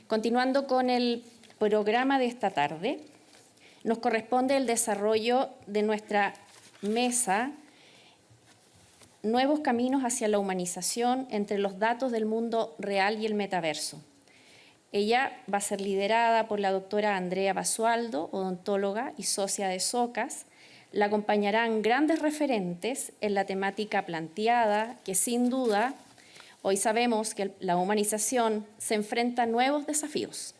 Continuando con el programa de esta tarde, nos corresponde el desarrollo de nuestra mesa Nuevos caminos hacia la humanización entre los datos del mundo real y el metaverso. Ella va a ser liderada por la doctora Andrea Basualdo, odontóloga y socia de SOCAS. La acompañarán grandes referentes en la temática planteada, que sin duda hoy sabemos que la humanización se enfrenta a nuevos desafíos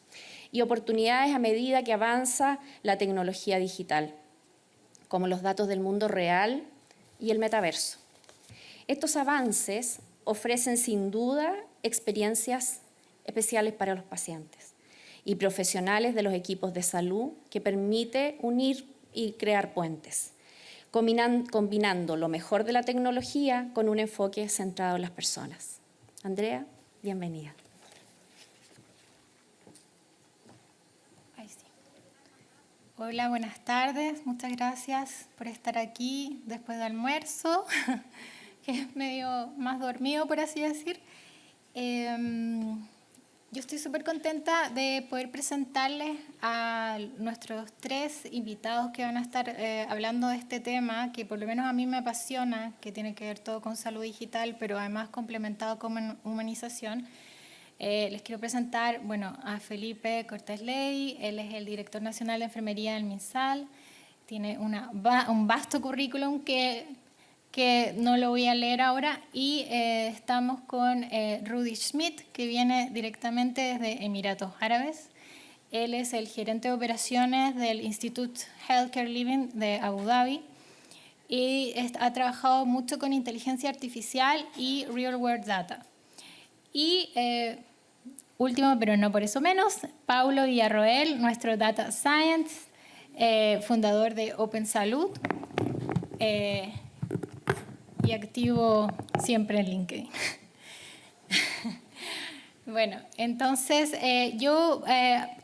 y oportunidades a medida que avanza la tecnología digital, como los datos del mundo real y el metaverso. Estos avances ofrecen sin duda experiencias especiales para los pacientes y profesionales de los equipos de salud que permite unir y crear puentes, combinando lo mejor de la tecnología con un enfoque centrado en las personas. Andrea, bienvenida. Hola, buenas tardes. Muchas gracias por estar aquí después del almuerzo, que es medio más dormido, por así decir. Yo estoy súper contenta de poder presentarles a nuestros 3 invitados que van a estar hablando de este tema, que por lo menos a mí me apasiona, que tiene que ver todo con salud digital, pero además complementado con humanización. Les quiero presentar a Felipe Cortés Ley. Él es el director nacional de enfermería del MinSal. Tiene un vasto currículum que no lo voy a leer ahora, y estamos con Rudy Schmidt, que viene directamente desde Emiratos Árabes. Él es el gerente de operaciones del Institute Healthcare Living de Abu Dhabi y ha trabajado mucho con inteligencia artificial y real world data. Y último, pero no por eso menos, Paulo Villarroel, nuestro Data Science, fundador de Open Salud, y activo siempre en LinkedIn. Bueno, entonces yo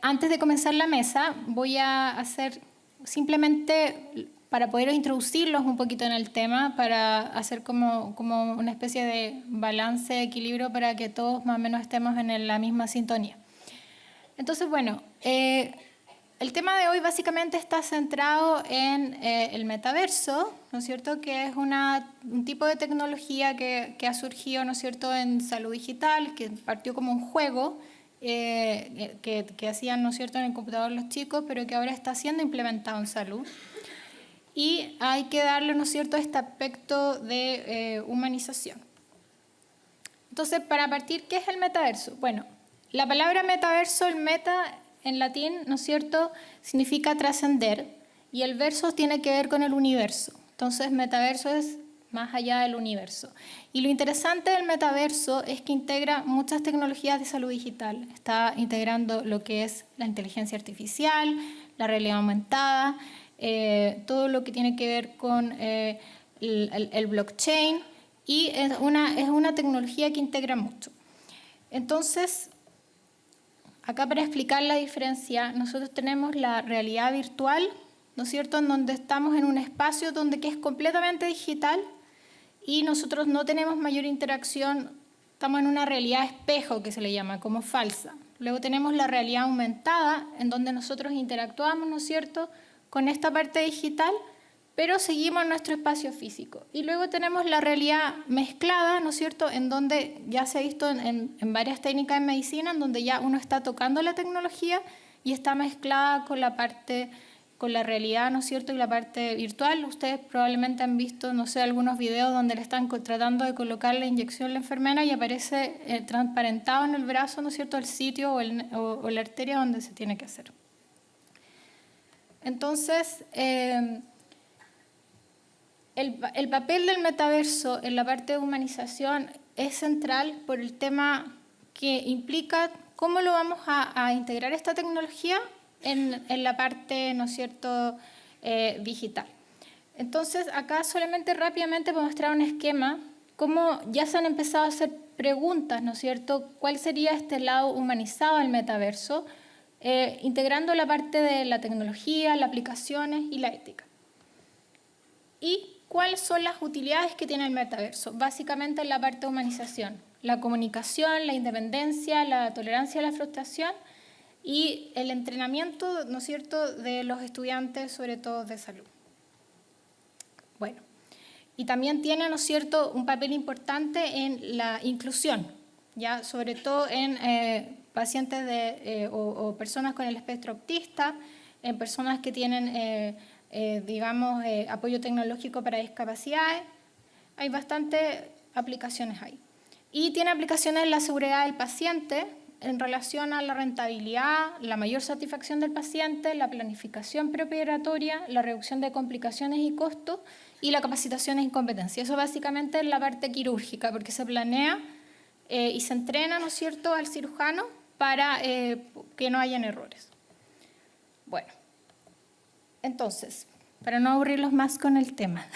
antes de comenzar la mesa voy a hacer simplemente para poder introducirlos un poquito en el tema, para hacer como una especie de balance, equilibrio, para que todos más o menos estemos en la misma sintonía. Entonces, bueno, el tema de hoy básicamente está centrado en el metaverso, ¿no es cierto?, que es un tipo de tecnología que ha surgido, ¿no es cierto?, en salud digital, que partió como un juego que hacían, ¿no es cierto?, en el computador los chicos, pero que ahora está siendo implementado en salud. Y hay que darle, ¿no es cierto?, este aspecto de humanización. Entonces, para partir, ¿qué es el metaverso? Bueno, la palabra metaverso, el meta en latín, ¿no es cierto?, significa trascender, y el verso tiene que ver con el universo. Entonces, metaverso es más allá del universo. Y lo interesante del metaverso es que integra muchas tecnologías de salud digital. Está integrando lo que es la inteligencia artificial, la realidad aumentada, todo lo que tiene que ver con el blockchain, y es una tecnología que integra mucho. Entonces, acá para explicar la diferencia, nosotros tenemos la realidad virtual, ¿no es cierto?, en donde estamos en un espacio que es completamente digital y nosotros no tenemos mayor interacción, estamos en una realidad espejo que se le llama, como falsa. Luego tenemos la realidad aumentada, en donde nosotros interactuamos, ¿no es cierto?, con esta parte digital, pero seguimos en nuestro espacio físico. Y luego tenemos la realidad mezclada, ¿no es cierto?, en donde ya se ha visto en varias técnicas de medicina, en donde ya uno está tocando la tecnología y está mezclada con la realidad, ¿no es cierto?, y la parte virtual. Ustedes probablemente han visto, no sé, algunos videos donde le están tratando de colocar la inyección a la enfermera y aparece transparentado en el brazo, ¿no es cierto?, el sitio o la arteria donde se tiene que hacer. Entonces, el papel del metaverso en la parte de humanización es central por el tema que implica cómo lo vamos a integrar esta tecnología en la parte, ¿no es cierto?, digital. Entonces, acá solamente rápidamente voy a mostrar un esquema, cómo ya se han empezado a hacer preguntas, ¿no es cierto?, cuál sería este lado humanizado del metaverso, integrando la parte de la tecnología, las aplicaciones y la ética. ¿Y cuáles son las utilidades que tiene el metaverso? Básicamente en la parte de humanización, la comunicación, la independencia, la tolerancia a la frustración y el entrenamiento, ¿no es cierto?, de los estudiantes, sobre todo de salud. Bueno, y también tiene, ¿no es cierto?, un papel importante en la inclusión, ya sobre todo en pacientes o personas con el espectro autista, en personas que tienen, digamos, apoyo tecnológico para discapacidades. Hay bastantes aplicaciones ahí. Y tiene aplicaciones en la seguridad del paciente en relación a la rentabilidad, la mayor satisfacción del paciente, la planificación preoperatoria, la reducción de complicaciones y costos y la capacitación en competencia. Eso básicamente es la parte quirúrgica, porque se planea y se entrena, ¿no es cierto?, al cirujano para que no hayan errores. Bueno, entonces, para no aburrirlos más con el tema,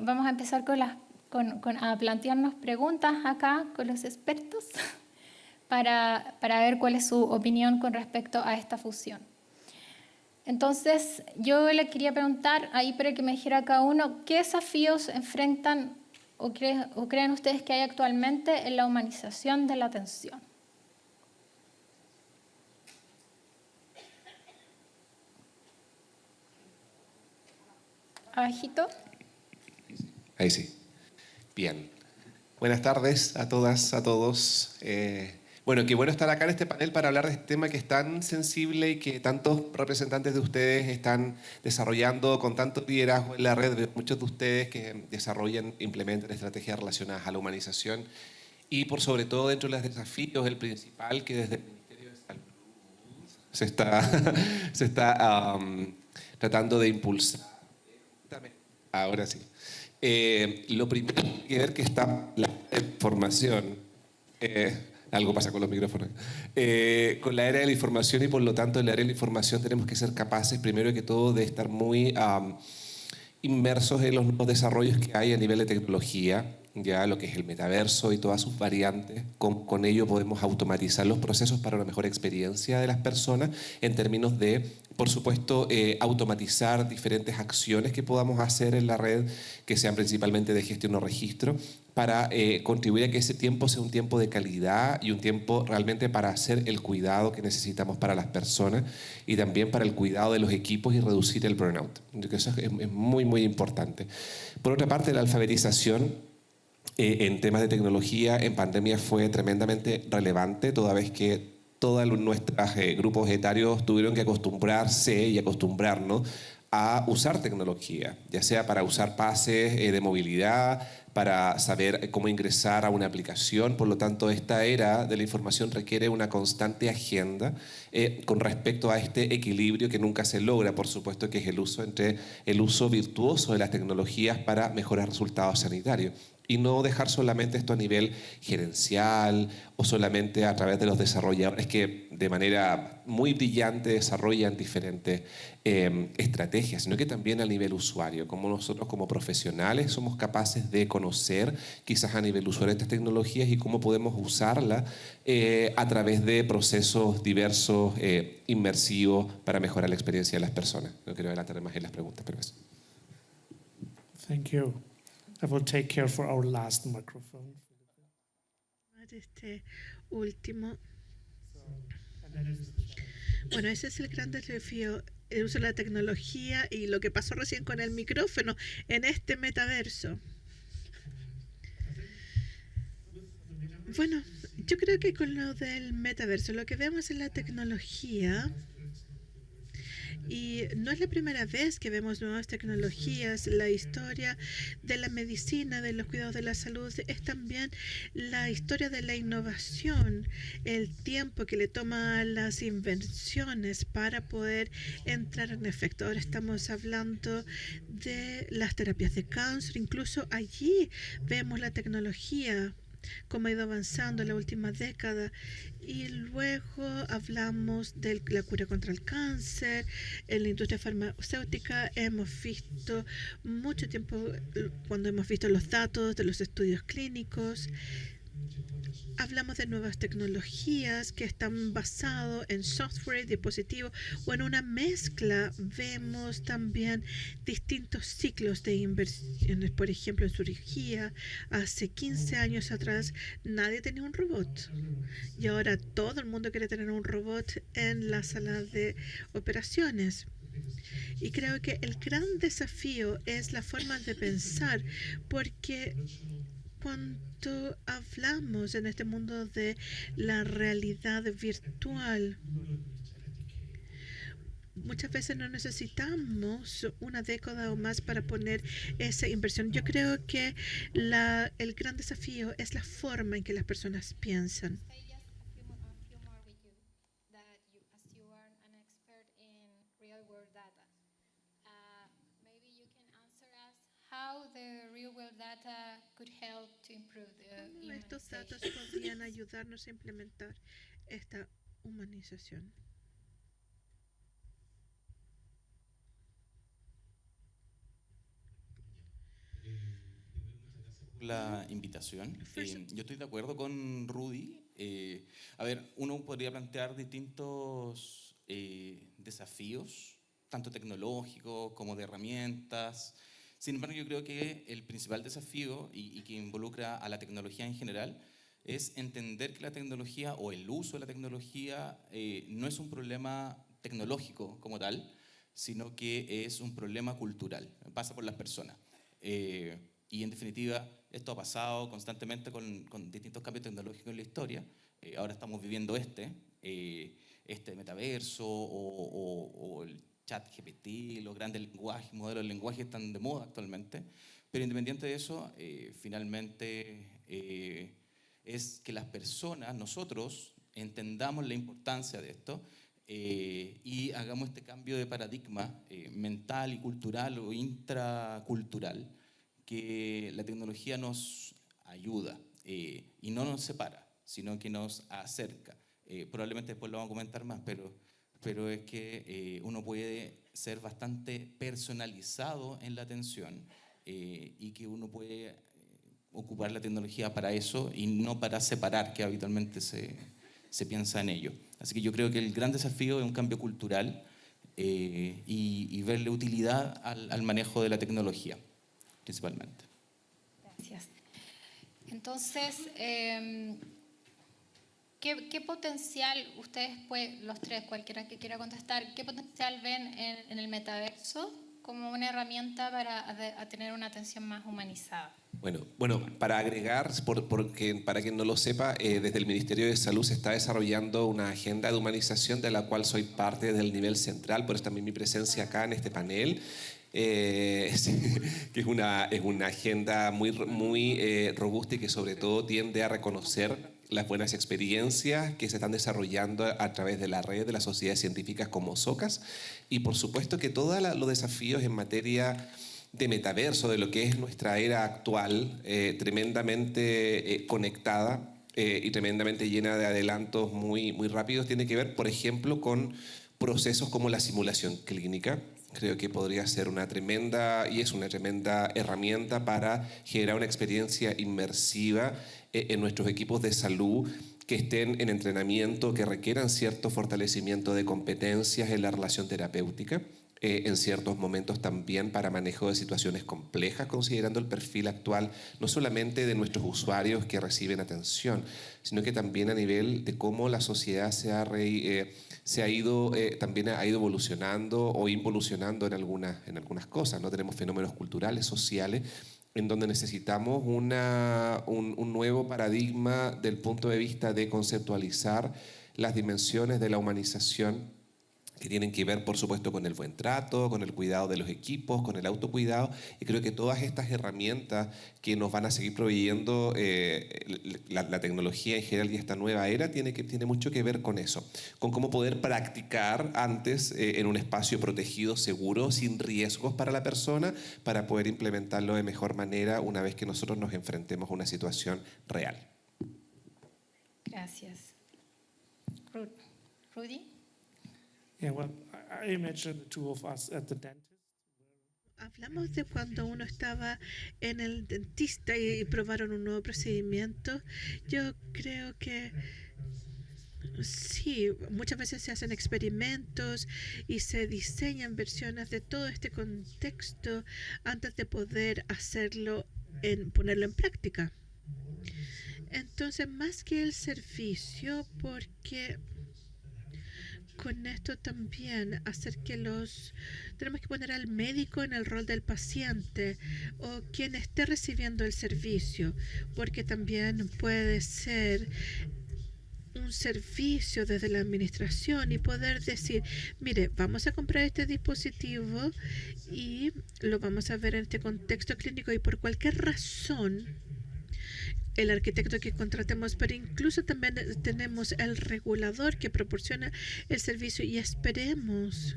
vamos a empezar a plantearnos preguntas acá con los expertos para ver cuál es su opinión con respecto a esta fusión. Entonces, yo le quería preguntar ahí para que me dijera cada uno qué desafíos enfrentan o creen ustedes que hay actualmente en la humanización de la atención. Abajito. Ahí sí. Bien. Buenas tardes a todas, a todos. Bueno, qué bueno estar acá en este panel para hablar de este tema que es tan sensible y que tantos representantes de ustedes están desarrollando con tanto liderazgo en la red, de muchos de ustedes que desarrollan, implementan estrategias relacionadas a la humanización y por sobre todo dentro de los desafíos, el principal que desde el Ministerio de Salud se está tratando de impulsar. Ahora sí. Lo primero que ver que está la información, algo pasa con los micrófonos, con la era de la información y por lo tanto en la era de la información tenemos que ser capaces primero que todo de estar muy inmersos en los nuevos desarrollos que hay a nivel de tecnología, ya lo que es el metaverso y todas sus variantes. Con ello podemos automatizar los procesos para una mejor experiencia de las personas en términos de, por supuesto, automatizar diferentes acciones que podamos hacer en la red, que sean principalmente de gestión o registro, para contribuir a que ese tiempo sea un tiempo de calidad y un tiempo realmente para hacer el cuidado que necesitamos para las personas y también para el cuidado de los equipos y reducir el burnout. Eso es muy, muy importante. Por otra parte, la alfabetización en temas de tecnología en pandemia fue tremendamente relevante, toda vez que todos nuestros grupos etarios tuvieron que acostumbrarse y acostumbrarnos a usar tecnología, ya sea para usar pases de movilidad, para saber cómo ingresar a una aplicación. Por lo tanto, esta era de la información requiere una constante agenda con respecto a este equilibrio que nunca se logra, por supuesto, que es el uso virtuoso de las tecnologías para mejorar resultados sanitarios. Y no dejar solamente esto a nivel gerencial o solamente a través de los desarrolladores que de manera muy brillante desarrollan diferentes estrategias, sino que también a nivel usuario, como nosotros como profesionales somos capaces de conocer quizás a nivel usuario estas tecnologías y cómo podemos usarlas a través de procesos diversos, inmersivos, para mejorar la experiencia de las personas. No quiero adelantar más en las preguntas, pero eso. Thank you. I will take care for our last microphone. Este último. Bueno, ese es el gran desafío, el uso de la tecnología y lo que pasó recién con el micrófono en este metaverso. Bueno, yo creo que con lo del metaverso, lo que vemos en la tecnología, y no es la primera vez que vemos nuevas tecnologías, la historia de la medicina, de los cuidados de la salud, es también la historia de la innovación, el tiempo que le toma a las invenciones para poder entrar en efecto. Ahora estamos hablando de las terapias de cáncer, incluso allí vemos la tecnología cómo ha ido avanzando en la última década. Y luego hablamos de la cura contra el cáncer. En la industria farmacéutica hemos visto mucho tiempo, cuando hemos visto los datos de los estudios clínicos, Hablamos de nuevas tecnologías que están basadas en software, dispositivos o en una mezcla. Vemos también distintos ciclos de inversiones. Por ejemplo, en cirugía, hace 15 años atrás nadie tenía un robot. Y ahora todo el mundo quiere tener un robot en la sala de operaciones. Y creo que el gran desafío es la forma de pensar, porque cuando hablamos en este mundo de la realidad virtual, muchas veces no necesitamos una década o más para poner esa inversión. Yo creo que el gran desafío es la forma en que las personas piensan. Say just a few more with you, that you, as you are an expert in real world data, maybe you can answer us how the real world data could help to improve the ¿Cómo estos datos humanization. podrían ayudarnos a implementar esta humanización? La invitación. Yo estoy de acuerdo con Rudy. A ver, uno podría plantear distintos desafíos, tanto tecnológicos como de herramientas. Sin embargo, yo creo que el principal desafío y que involucra a la tecnología en general es entender que la tecnología o el uso de la tecnología no es un problema tecnológico como tal, sino que es un problema cultural, pasa por las personas. Y en definitiva, esto ha pasado constantemente con distintos cambios tecnológicos en la historia. Ahora estamos viviendo este metaverso o el chat GPT, los grandes lenguajes, modelos de lenguaje están de moda actualmente. Pero independiente de eso, finalmente es que las personas, nosotros, entendamos la importancia de esto y hagamos este cambio de paradigma mental y cultural o intracultural, que la tecnología nos ayuda y no nos separa, sino que nos acerca. Probablemente después lo vamos a comentar más, pero es que uno puede ser bastante personalizado en la atención y que uno puede ocupar la tecnología para eso y no para separar, que habitualmente se piensa en ello. Así que yo creo que el gran desafío es un cambio cultural y verle utilidad al manejo de la tecnología, principalmente. Gracias. Entonces, ¿qué potencial ustedes, pues, los tres, cualquiera que quiera contestar, qué potencial ven en el metaverso como una herramienta para tener una atención más humanizada? Bueno, para agregar, porque para quien no lo sepa, desde el Ministerio de Salud se está desarrollando una agenda de humanización de la cual soy parte del nivel central, por eso también mi presencia acá en este panel. Que es una agenda muy robusta y que sobre todo tiende a reconocer las buenas experiencias que se están desarrollando a través de la red de las sociedades científicas como SOCAS y por supuesto que todos los desafíos en materia de metaverso, de lo que es nuestra era actual, tremendamente conectada y tremendamente llena de adelantos muy rápidos, tiene que ver, por ejemplo, con procesos como la simulación clínica. Creo que podría ser una tremenda herramienta para generar una experiencia inmersiva en nuestros equipos de salud que estén en entrenamiento, que requieran cierto fortalecimiento de competencias en la relación terapéutica, en ciertos momentos también para manejo de situaciones complejas, considerando el perfil actual no solamente de nuestros usuarios que reciben atención, sino que también a nivel de cómo la sociedad también ha ido evolucionando o involucionando en algunas cosas, ¿no? Tenemos fenómenos culturales, sociales, en donde necesitamos un nuevo paradigma del punto de vista de conceptualizar las dimensiones de la humanización que tienen que ver, por supuesto, con el buen trato, con el cuidado de los equipos, con el autocuidado, y creo que todas estas herramientas que nos van a seguir proveyendo la tecnología en general y esta nueva era tiene mucho que ver con eso, con cómo poder practicar antes en un espacio protegido, seguro, sin riesgos para la persona, para poder implementarlo de mejor manera una vez que nosotros nos enfrentemos a una situación real. Gracias. Rudy? Yeah, well, I imagine the two of us at the dentist. Hablamos de cuando uno estaba en el dentista y probaron un nuevo procedimiento. Yo creo que sí, muchas veces se hacen experimentos y se diseñan versiones de todo este contexto antes de poder ponerlo en práctica. Entonces, más que el servicio, porque con esto también tenemos que poner al médico en el rol del paciente o quien esté recibiendo el servicio, porque también puede ser un servicio desde la administración y poder decir, mire, vamos a comprar este dispositivo y lo vamos a ver en este contexto clínico y por cualquier razón el arquitecto que contratemos, pero incluso también tenemos el regulador que proporciona el servicio y esperemos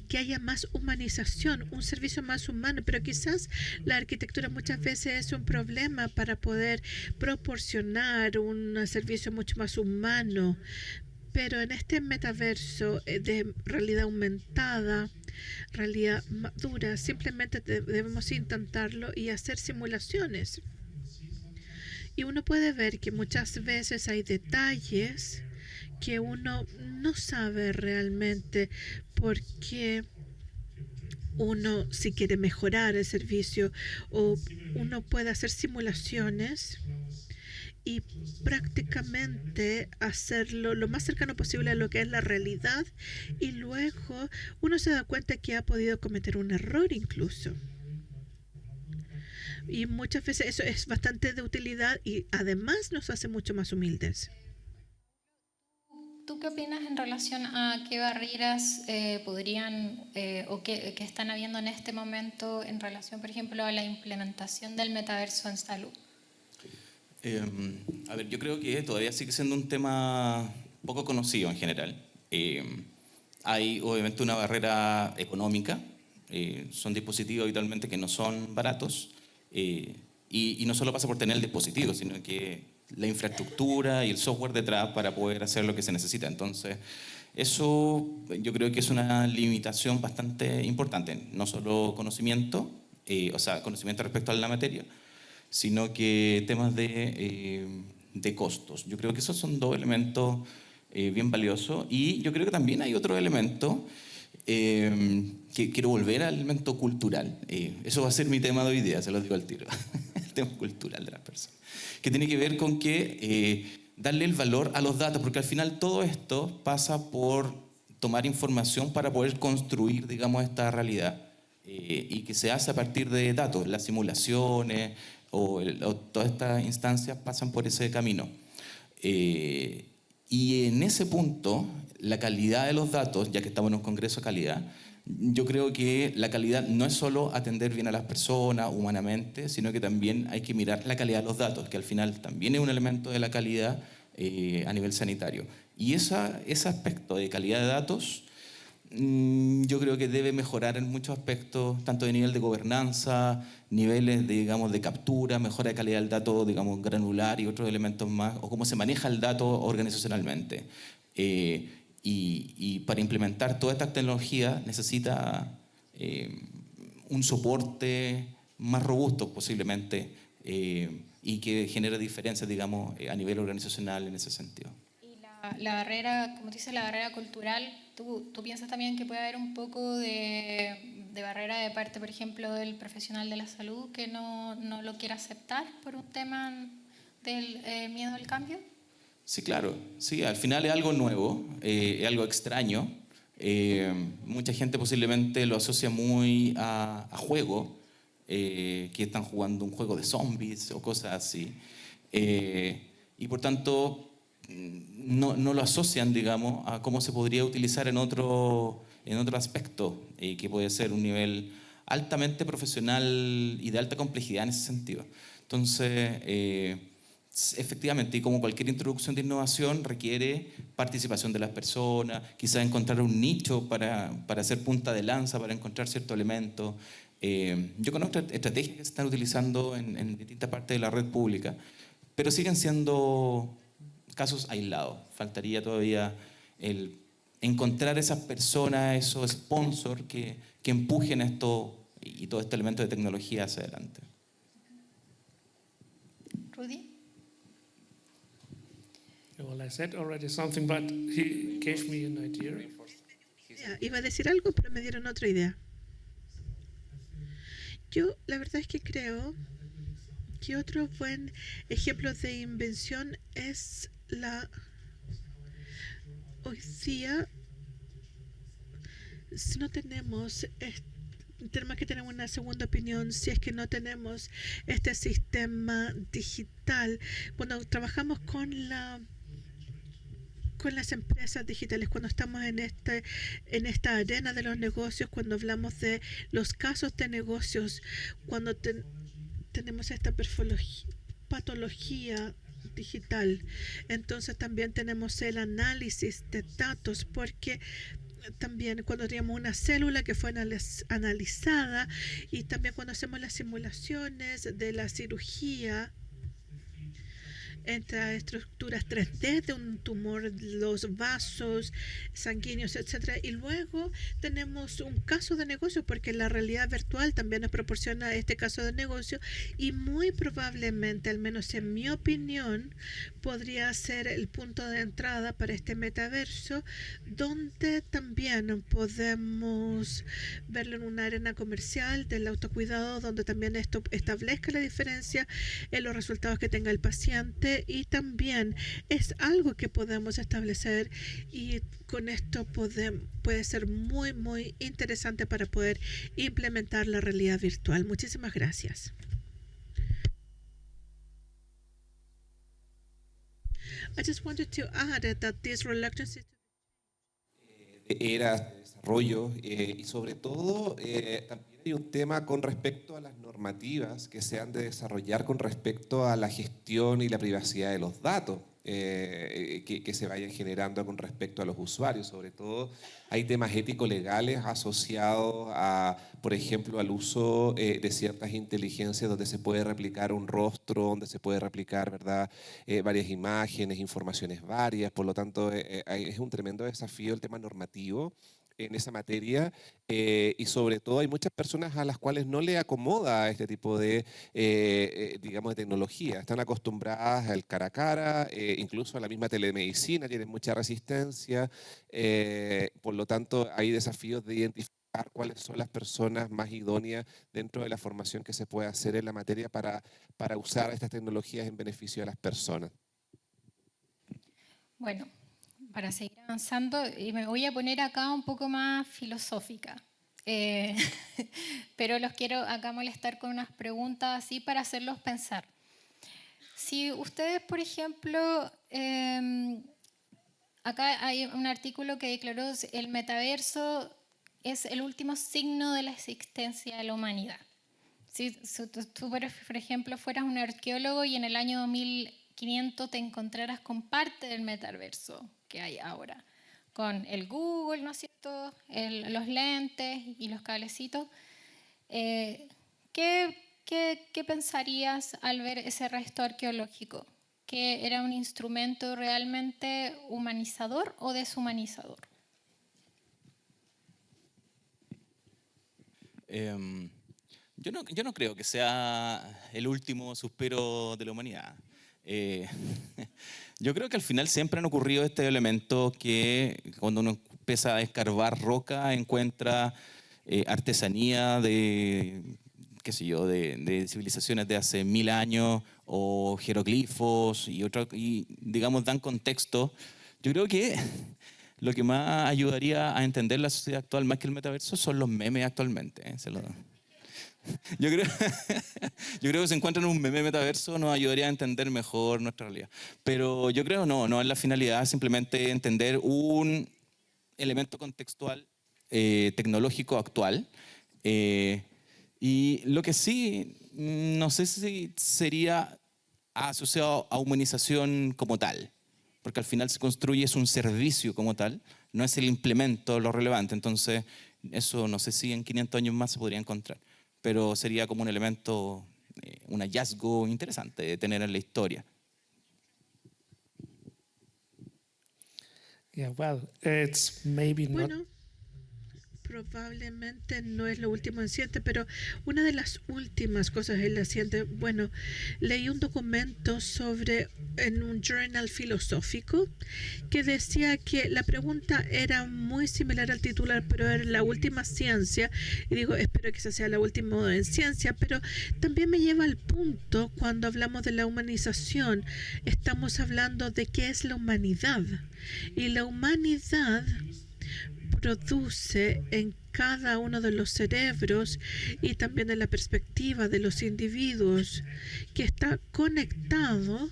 que haya más humanización, un servicio más humano, pero quizás la arquitectura muchas veces es un problema para poder proporcionar un servicio mucho más humano. Pero en este metaverso de realidad aumentada, realidad dura, simplemente debemos intentarlo y hacer simulaciones. Y uno puede ver que muchas veces hay detalles que uno no sabe realmente por qué uno si quiere mejorar el servicio o uno puede hacer simulaciones y prácticamente hacerlo lo más cercano posible a lo que es la realidad y luego uno se da cuenta que ha podido cometer un error incluso. Y muchas veces eso es bastante de utilidad y además nos hace mucho más humildes. ¿Tú qué opinas en relación a qué barreras podrían o qué están habiendo en este momento en relación, por ejemplo, a la implementación del metaverso en salud? A ver, yo creo que todavía sigue siendo un tema poco conocido en general. Hay obviamente una barrera económica. Son dispositivos habitualmente que no son baratos. Y no solo pasa por tener el dispositivo, sino que la infraestructura y el software detrás para poder hacer lo que se necesita. Entonces, eso yo creo que es una limitación bastante importante. No solo conocimiento, conocimiento respecto a la materia, sino que temas de costos. Yo creo que esos son dos elementos bien valiosos. Y yo creo que también hay otro elemento que quiero volver al elemento cultural. Eso va a ser mi tema de hoy día, se lo digo al tiro. El tema cultural de las personas. Que tiene que ver con darle el valor a los datos, porque al final todo esto pasa por tomar información para poder construir, digamos, esta realidad. Y que se hace a partir de datos, las simulaciones o todas estas instancias pasan por ese camino. Y en ese punto, la calidad de los datos, ya que estamos en un congreso de calidad, yo creo que la calidad no es solo atender bien a las personas humanamente, sino que también hay que mirar la calidad de los datos, que al final también es un elemento de la calidad a nivel sanitario. Y ese aspecto de calidad de datos, yo creo que debe mejorar en muchos aspectos, tanto de nivel de gobernanza, niveles digamos, de captura, mejora de calidad del dato, digamos, granular y otros elementos más, o cómo se maneja el dato organizacionalmente. Y para implementar toda esta tecnología necesita un soporte más robusto posiblemente y que genere diferencias, digamos, a nivel organizacional en ese sentido. Y la barrera, como dice, la barrera cultural, ¿tú piensas también que puede haber un poco de barrera de parte, por ejemplo, del profesional de la salud que no lo quiera aceptar por un tema del miedo al cambio? Sí, claro. Sí, al final es algo nuevo, es algo extraño. Mucha gente posiblemente lo asocia muy a juego, que están jugando un juego de zombies o cosas así. Y por tanto, no lo asocian, digamos, a cómo se podría utilizar en otro aspecto, que puede ser un nivel altamente profesional y de alta complejidad en ese sentido. Entonces, efectivamente, y como cualquier introducción de innovación, requiere participación de las personas, quizás encontrar un nicho para hacer punta de lanza, para encontrar ciertos elementos. Yo conozco estrategias que se están utilizando en distintas partes de la red pública, pero siguen siendo casos aislados. Faltaría todavía encontrar esas personas, esos sponsors que empujen estos y todo este elemento de tecnología hacia adelante. Rudy. Well, I said already something, but he gave me an idea. Iba a decir algo, pero me dieron otra idea. Yo la verdad es que creo que otro buen ejemplo de invención es hoy día, si no tenemos tenemos que tener una segunda opinión si es que no tenemos este sistema digital. Cuando trabajamos con las empresas digitales, cuando estamos en esta arena de los negocios, cuando hablamos de los casos de negocios, cuando tenemos esta patología digital, entonces también tenemos el análisis de datos, porque también cuando tenemos una célula que fue analizada, y también cuando hacemos las simulaciones de la cirugía, entre estructuras 3D de un tumor, los vasos sanguíneos, etcétera. Y luego tenemos un caso de negocio, porque la realidad virtual también nos proporciona este caso de negocio, y muy probablemente, al menos en mi opinión, podría ser el punto de entrada para este metaverso, donde también podemos verlo en una arena comercial del autocuidado, donde también esto establezca la diferencia en los resultados que tenga el paciente, y también es algo que podemos establecer, y con esto puede ser muy, muy interesante para poder implementar la realidad virtual. Muchísimas gracias. I just wanted to add that this reluctance Eras de desarrollo y sobre todo también hay un tema con respecto a las normativas que se han de desarrollar con respecto a la gestión y la privacidad de los datos que se vayan generando con respecto a los usuarios. Sobre todo hay temas ético-legales asociados a, por ejemplo, al uso de ciertas inteligencias donde se puede replicar un rostro, donde se puede replicar, ¿verdad?, varias imágenes, informaciones varias. Por lo tanto, es un tremendo desafío el tema normativo en esa materia, y sobre todo hay muchas personas a las cuales no le acomoda este tipo de, digamos, de tecnología. Están acostumbradas al cara a cara, incluso a la misma telemedicina, tienen mucha resistencia, por lo tanto hay desafíos de identificar cuáles son las personas más idóneas dentro de la formación que se puede hacer en la materia para usar estas tecnologías en beneficio de las personas. Bueno, para seguir avanzando, y me voy a poner acá un poco más filosófica, pero los quiero acá molestar con unas preguntas así para hacerlos pensar. Si ustedes, por ejemplo, acá hay un artículo que declaró el metaverso es el último signo de la existencia de la humanidad. Si tú, por ejemplo, fueras un arqueólogo y en el año 2500 te encontraras con parte del metaverso que hay ahora, con el Google, ¿no es cierto?, los lentes y los cablecitos, ¿qué pensarías al ver ese resto arqueológico? ¿Que era un instrumento realmente humanizador o deshumanizador? Yo no creo que sea el último suspiro de la humanidad. Yo creo que al final siempre han ocurrido estos elementos que cuando uno empieza a escarbar roca encuentra artesanía de, qué sé yo, de civilizaciones de hace 1000 años o jeroglifos y digamos dan contexto. Yo creo que lo que más ayudaría a entender la sociedad actual más que el metaverso son los memes actualmente. Yo creo que si encuentran un meme metaverso nos ayudaría a entender mejor nuestra realidad. Pero yo creo no es la finalidad, simplemente entender un elemento contextual tecnológico actual. Y lo que sí, no sé si sería asociado a humanización como tal, porque al final se construye es un servicio como tal, no es el implemento lo relevante. Entonces, eso no sé si en 500 años más se podría encontrar, pero sería como un elemento, un hallazgo interesante de tener en la historia. Yeah, well, it's maybe not. Bueno, probablemente no es lo último en ciencia, pero una de las últimas cosas es la siguiente. Bueno, leí un documento en un journal filosófico que decía que la pregunta era muy similar al titular, pero era la última ciencia. Y digo, espero que esa sea la última en ciencia, pero también me lleva al punto cuando hablamos de la humanización. Estamos hablando de qué es la humanidad. Y la humanidad produce en cada uno de los cerebros y también en la perspectiva de los individuos, que está conectado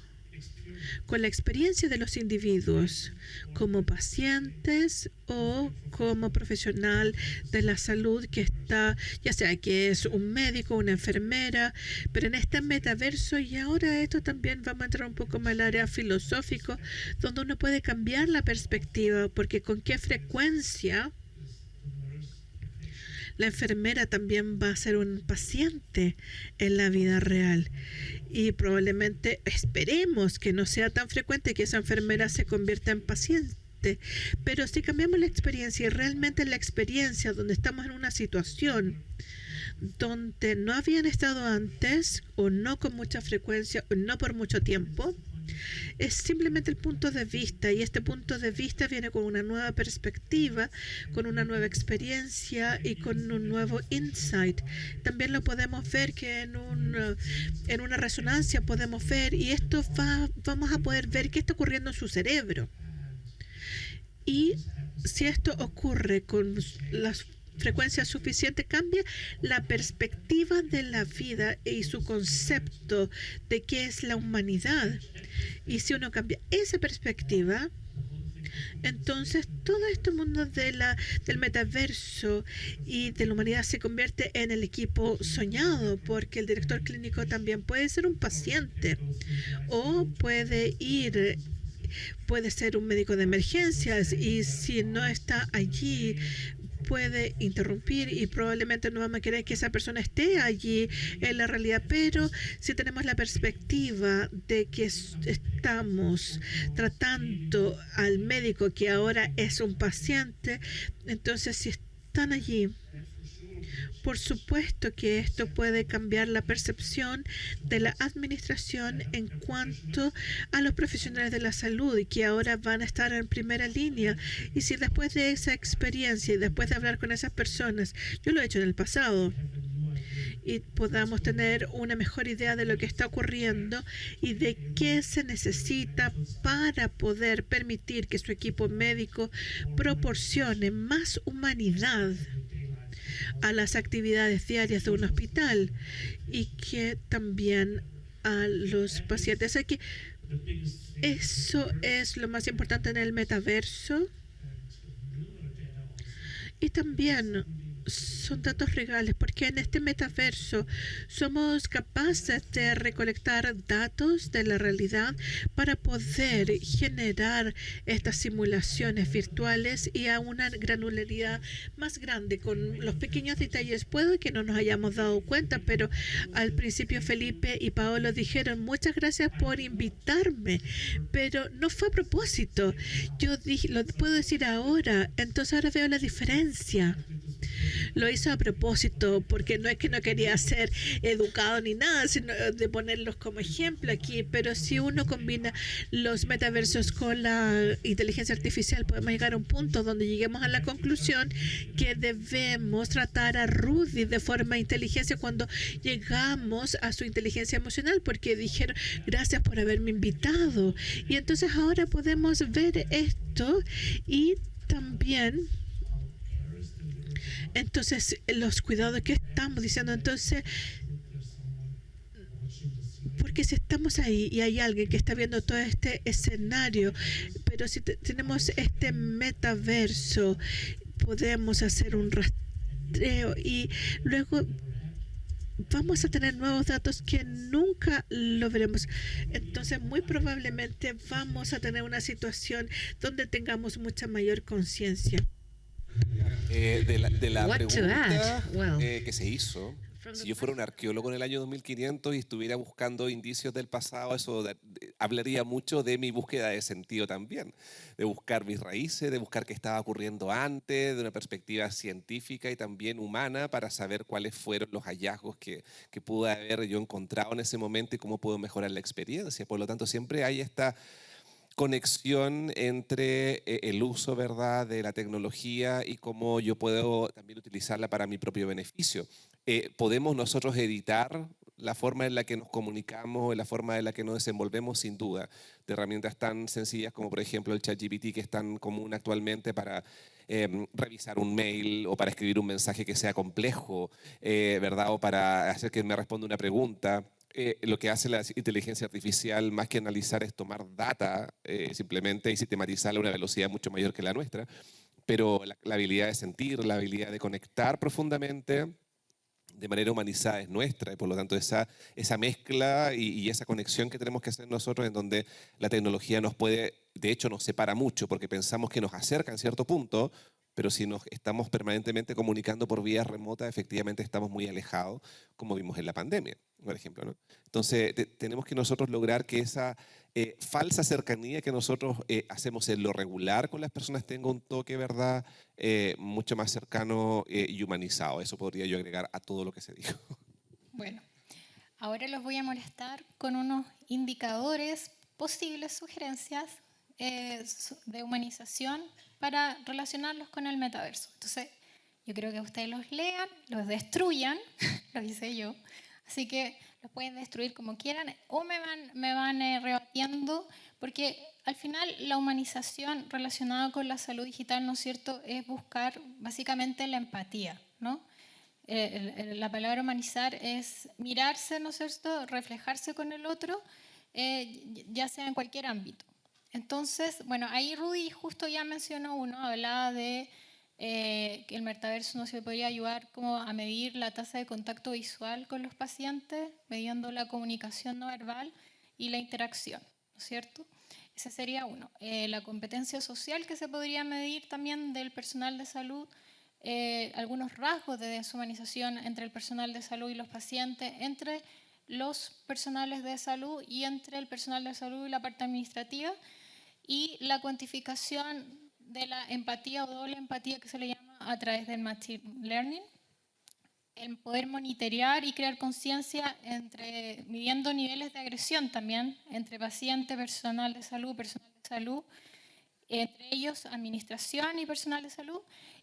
con la experiencia de los individuos como pacientes o como profesional de la salud que está, ya sea que es un médico, una enfermera, pero en este metaverso, y ahora esto también vamos a entrar un poco más al área filosófico, donde uno puede cambiar la perspectiva, porque con qué frecuencia la enfermera también va a ser un paciente en la vida real. Y probablemente esperemos que no sea tan frecuente que esa enfermera se convierta en paciente. Pero si cambiamos la experiencia y realmente la experiencia donde estamos en una situación donde no habían estado antes o no con mucha frecuencia o no por mucho tiempo, es simplemente el punto de vista, y este punto de vista viene con una nueva perspectiva, con una nueva experiencia y con un nuevo insight. También lo podemos ver que en una resonancia podemos ver, y esto vamos a poder ver qué está ocurriendo en su cerebro. Y si esto ocurre con las frecuencia suficiente, cambia la perspectiva de la vida y su concepto de qué es la humanidad. Y si uno cambia esa perspectiva, entonces todo este mundo del metaverso y de la humanidad se convierte en el equipo soñado, porque el director clínico también puede ser un paciente o puede ser un médico de emergencias, y si no está allí puede interrumpir, y probablemente no vamos a querer que esa persona esté allí en la realidad, pero si tenemos la perspectiva de que estamos tratando al médico que ahora es un paciente, entonces si están allí, por supuesto que esto puede cambiar la percepción de la administración en cuanto a los profesionales de la salud, y que ahora van a estar en primera línea. Y si después de esa experiencia y después de hablar con esas personas, yo lo he hecho en el pasado, y podamos tener una mejor idea de lo que está ocurriendo y de qué se necesita para poder permitir que su equipo médico proporcione más humanidad a las actividades diarias de un hospital, y que también a los pacientes. Así que eso es lo más importante en el metaverso. Y también son datos reales, porque en este metaverso somos capaces de recolectar datos de la realidad para poder generar estas simulaciones virtuales y a una granularidad más grande, con los pequeños detalles. Puede que no nos hayamos dado cuenta, pero al principio Felipe y Paolo dijeron muchas gracias por invitarme, pero no fue a propósito. Yo dije, lo puedo decir ahora, entonces ahora veo la diferencia. Lo hizo a propósito, porque no es que no quería ser educado ni nada, sino de ponerlos como ejemplo aquí. Pero si uno combina los metaversos con la inteligencia artificial, podemos llegar a un punto donde lleguemos a la conclusión que debemos tratar a Rudy de forma inteligencia cuando llegamos a su inteligencia emocional, porque dijeron gracias por haberme invitado. Y entonces ahora podemos ver esto, y también entonces los cuidados que estamos diciendo. Entonces, porque si estamos ahí y hay alguien que está viendo todo este escenario, pero si tenemos este metaverso, podemos hacer un rastreo y luego vamos a tener nuevos datos que nunca lo veremos. Entonces, muy probablemente vamos a tener una situación donde tengamos mucha mayor conciencia. De la What to pregunta add? Well, que se hizo, from Si the yo fuera un past. arqueólogo en el año 2500 y estuviera buscando indicios del pasado, eso hablaría mucho de mi búsqueda de sentido también, de buscar mis raíces, de buscar qué estaba ocurriendo antes, de una perspectiva científica y también humana para saber cuáles fueron los hallazgos que pude haber yo encontrado en ese momento y cómo puedo mejorar la experiencia. Por lo tanto, siempre hay esta conexión entre el uso, ¿verdad?, de la tecnología y cómo yo puedo también utilizarla para mi propio beneficio. ¿Podemos nosotros editar la forma en la que nos comunicamos, la forma en la que nos desenvolvemos? Sin duda, de herramientas tan sencillas como por ejemplo el ChatGPT, que es tan común actualmente para revisar un mail o para escribir un mensaje que sea complejo, ¿verdad?, o para hacer que me responda una pregunta. Lo que hace la inteligencia artificial, más que analizar, es tomar data simplemente y sistematizarla a una velocidad mucho mayor que la nuestra, pero la habilidad de sentir, la habilidad de conectar profundamente de manera humanizada es nuestra, y por lo tanto esa mezcla y esa conexión que tenemos que hacer nosotros, en donde la tecnología nos puede, de hecho nos separa mucho, porque pensamos que nos acerca en cierto punto, pero si nos estamos permanentemente comunicando por vías remotas, efectivamente estamos muy alejados, como vimos en la pandemia, por ejemplo, ¿no? Entonces tenemos que nosotros lograr que esa falsa cercanía que nosotros hacemos en lo regular con las personas tenga un toque, ¿verdad?, mucho más cercano y humanizado. Eso podría yo agregar a todo lo que se dijo. Bueno, ahora los voy a molestar con unos indicadores, posibles sugerencias de humanización para relacionarlos con el metaverso. Entonces, yo creo que ustedes los lean, los destruyan, lo hice yo, así que los pueden destruir como quieran o me van rebatiendo, porque al final la humanización relacionada con la salud digital, ¿no es cierto?, es buscar básicamente la empatía, ¿no? La palabra humanizar es mirarse, ¿no es cierto?, reflejarse con el otro, ya sea en cualquier ámbito. Entonces, bueno, ahí Rudy justo ya mencionó uno, hablaba de que el metaverso nos podría ayudar como a medir la tasa de contacto visual con los pacientes, midiendo la comunicación no verbal y la interacción, ¿no es cierto? Ese sería uno. La competencia social que se podría medir también del personal de salud, algunos rasgos de deshumanización entre el personal de salud y los pacientes, entre los personales de salud y entre el personal de salud y la parte administrativa, y la cuantificación de la empatía o doble empatía que se le llama a través del Machine Learning, el poder monitorear y crear conciencia midiendo niveles de agresión también entre paciente, personal de salud, entre ellos administración y personal de salud,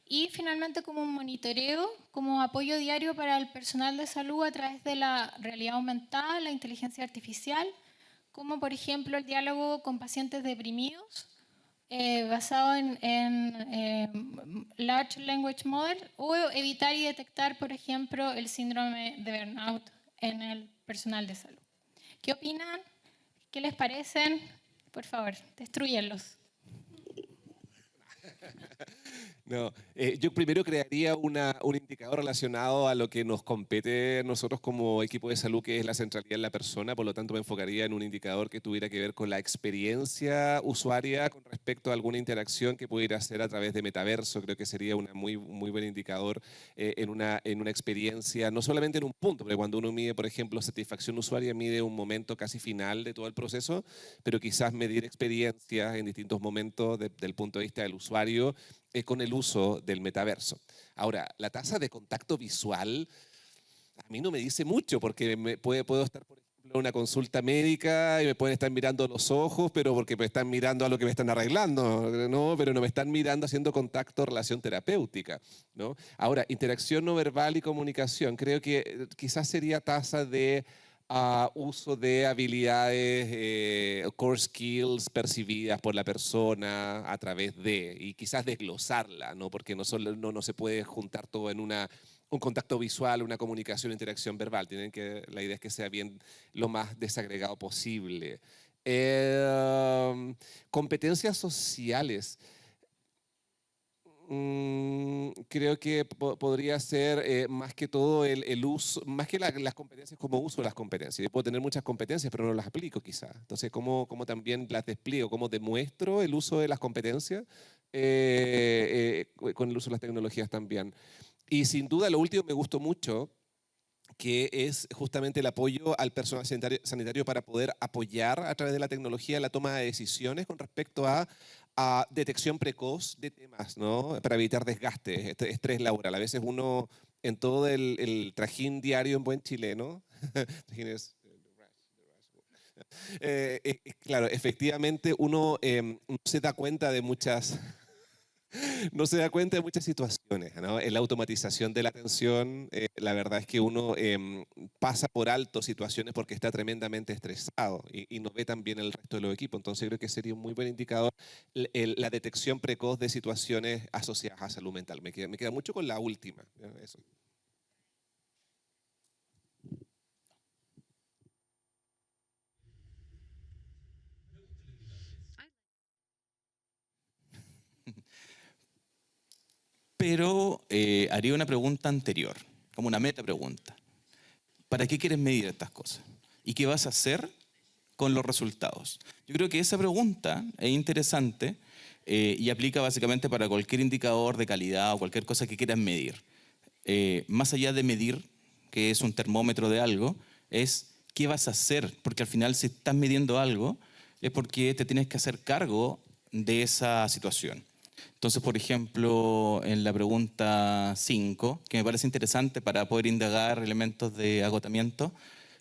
y finalmente como un monitoreo, como apoyo diario para el personal de salud a través de la realidad aumentada, la inteligencia artificial, como por ejemplo el diálogo con pacientes deprimidos, basado en Large Language Model, o evitar y detectar, por ejemplo, el síndrome de burnout en el personal de salud. ¿Qué opinan? ¿Qué les parecen? Por favor, destrúyenlos. No, yo primero crearía un indicador relacionado a lo que nos compete nosotros como equipo de salud, que es la centralidad en la persona. Por lo tanto, me enfocaría en un indicador que tuviera que ver con la experiencia usuaria con respecto a alguna interacción que pudiera hacer a través de metaverso. Creo que sería un muy buen indicador en una experiencia, no solamente en un punto, porque cuando uno mide, por ejemplo, satisfacción usuaria, mide un momento casi final de todo el proceso, pero quizás medir experiencias en distintos momentos desde el punto de vista del usuario con el uso del metaverso. Ahora, la tasa de contacto visual a mí no me dice mucho, porque puedo estar, por ejemplo, en una consulta médica y me pueden estar mirando los ojos, pero porque me están mirando a lo que me están arreglando, ¿no? Pero no me están mirando haciendo contacto, relación terapéutica, ¿no? Ahora, interacción no verbal y comunicación, creo que quizás sería tasa de uso de habilidades, core skills percibidas por la persona a través de, y quizás desglosarla, ¿no? Porque no se puede juntar todo en un contacto visual, una comunicación, interacción verbal. La idea es que sea bien lo más desagregado posible. Competencias sociales. Creo que podría ser más que todo el uso, más que las competencias, como uso las competencias. Yo puedo tener muchas competencias, pero no las aplico quizás. Entonces, ¿cómo también las despliego? ¿Cómo demuestro el uso de las competencias con el uso de las tecnologías también? Y sin duda, lo último me gustó mucho, que es justamente el apoyo al personal sanitario para poder apoyar a través de la tecnología la toma de decisiones con respecto a detección precoz de temas, ¿no? Para evitar desgaste, estrés laboral. A veces uno, en todo el trajín diario en buen chileno, trajín es, claro, efectivamente uno no se da cuenta de muchas... No se da cuenta de muchas situaciones, ¿no? En la automatización de la atención, la verdad es que uno pasa por alto situaciones porque está tremendamente estresado y no ve también el resto de los equipos. Entonces creo que sería un muy buen indicador la detección precoz de situaciones asociadas a salud mental. Me queda mucho con la última. Eso. Pero haría una pregunta anterior, como una meta pregunta. ¿Para qué quieres medir estas cosas? ¿Y qué vas a hacer con los resultados? Yo creo que esa pregunta es interesante y aplica básicamente para cualquier indicador de calidad o cualquier cosa que quieras medir. Más allá de medir, que es un termómetro de algo, es qué vas a hacer, porque al final si estás midiendo algo es porque te tienes que hacer cargo de esa situación. Entonces, por ejemplo, en la pregunta 5, que me parece interesante para poder indagar elementos de agotamiento,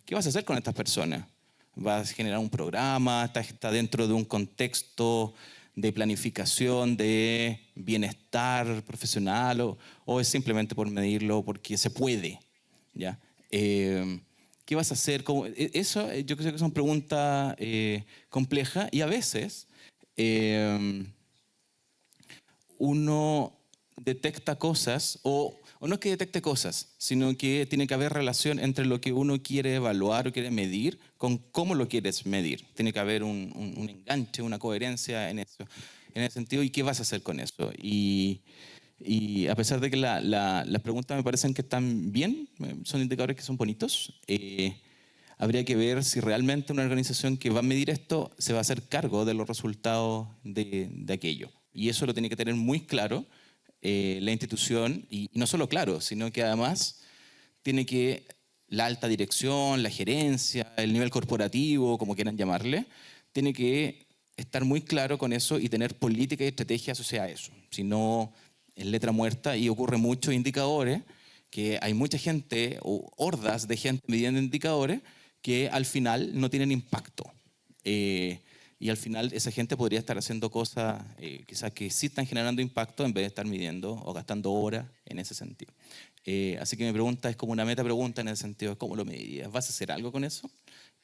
¿qué vas a hacer con estas personas? ¿Vas a generar un programa? ¿Está dentro de un contexto de planificación, de bienestar profesional? ¿O es simplemente por medirlo porque se puede? ¿Ya? ¿Qué vas a hacer? Eso yo creo que son preguntas complejas y a veces... uno detecta cosas, o no es que detecte cosas, sino que tiene que haber relación entre lo que uno quiere evaluar o quiere medir con cómo lo quieres medir. Tiene que haber un enganche, una coherencia en eso, en ese sentido, y qué vas a hacer con eso. Y a pesar de que las preguntas me parecen que están bien, son indicadores que son bonitos, habría que ver si realmente una organización que va a medir esto se va a hacer cargo de los resultados de aquello. Y eso lo tiene que tener muy claro la institución, y no solo claro, sino que además tiene que la alta dirección, la gerencia, el nivel corporativo, como quieran llamarle, tiene que estar muy claro con eso y tener política y estrategia asociada a eso. Si no, es letra muerta y ocurre muchos indicadores, que hay mucha gente o hordas de gente midiendo indicadores que al final no tienen impacto. Y al final esa gente podría estar haciendo cosas quizás que sí están generando impacto en vez de estar midiendo o gastando horas en ese sentido. Así que mi pregunta es como una meta pregunta en el sentido de cómo lo medirías. ¿Vas a hacer algo con eso?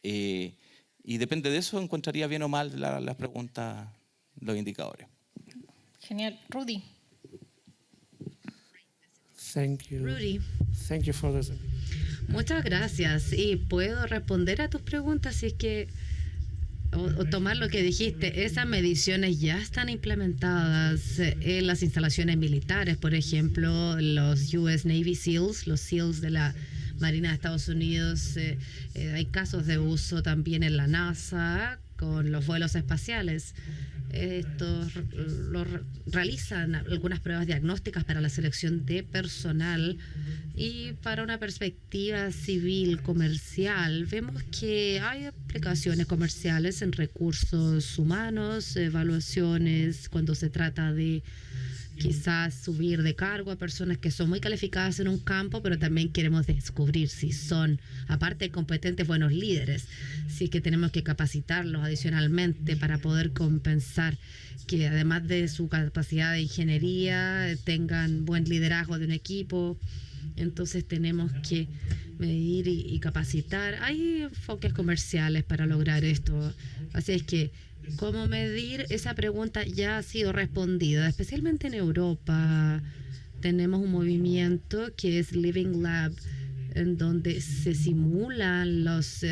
Y depende de eso encontraría bien o mal las preguntas, los indicadores. Genial. Rudy. Thank you. Rudy, Thank you for this. Muchas gracias. Y puedo responder a tus preguntas si es que, o tomar lo que dijiste. Esas mediciones ya están implementadas en las instalaciones militares, por ejemplo, los US Navy SEALs, los SEALs de la Marina de Estados Unidos. Hay casos de uso también en la NASA con los vuelos espaciales. Estos realizan algunas pruebas diagnósticas para la selección de personal, y para una perspectiva civil comercial vemos que hay aplicaciones comerciales en recursos humanos, evaluaciones cuando se trata de quizás subir de cargo a personas que son muy calificadas en un campo, pero también queremos descubrir si son, aparte de competentes, buenos líderes, si es que tenemos que capacitarlos adicionalmente para poder compensar que además de su capacidad de ingeniería tengan buen liderazgo de un equipo. Entonces tenemos que medir y capacitar. Hay enfoques comerciales para lograr esto. Así es que ¿cómo medir? Esa pregunta ya ha sido respondida, especialmente en Europa. Tenemos un movimiento que es Living Lab, en donde se simulan las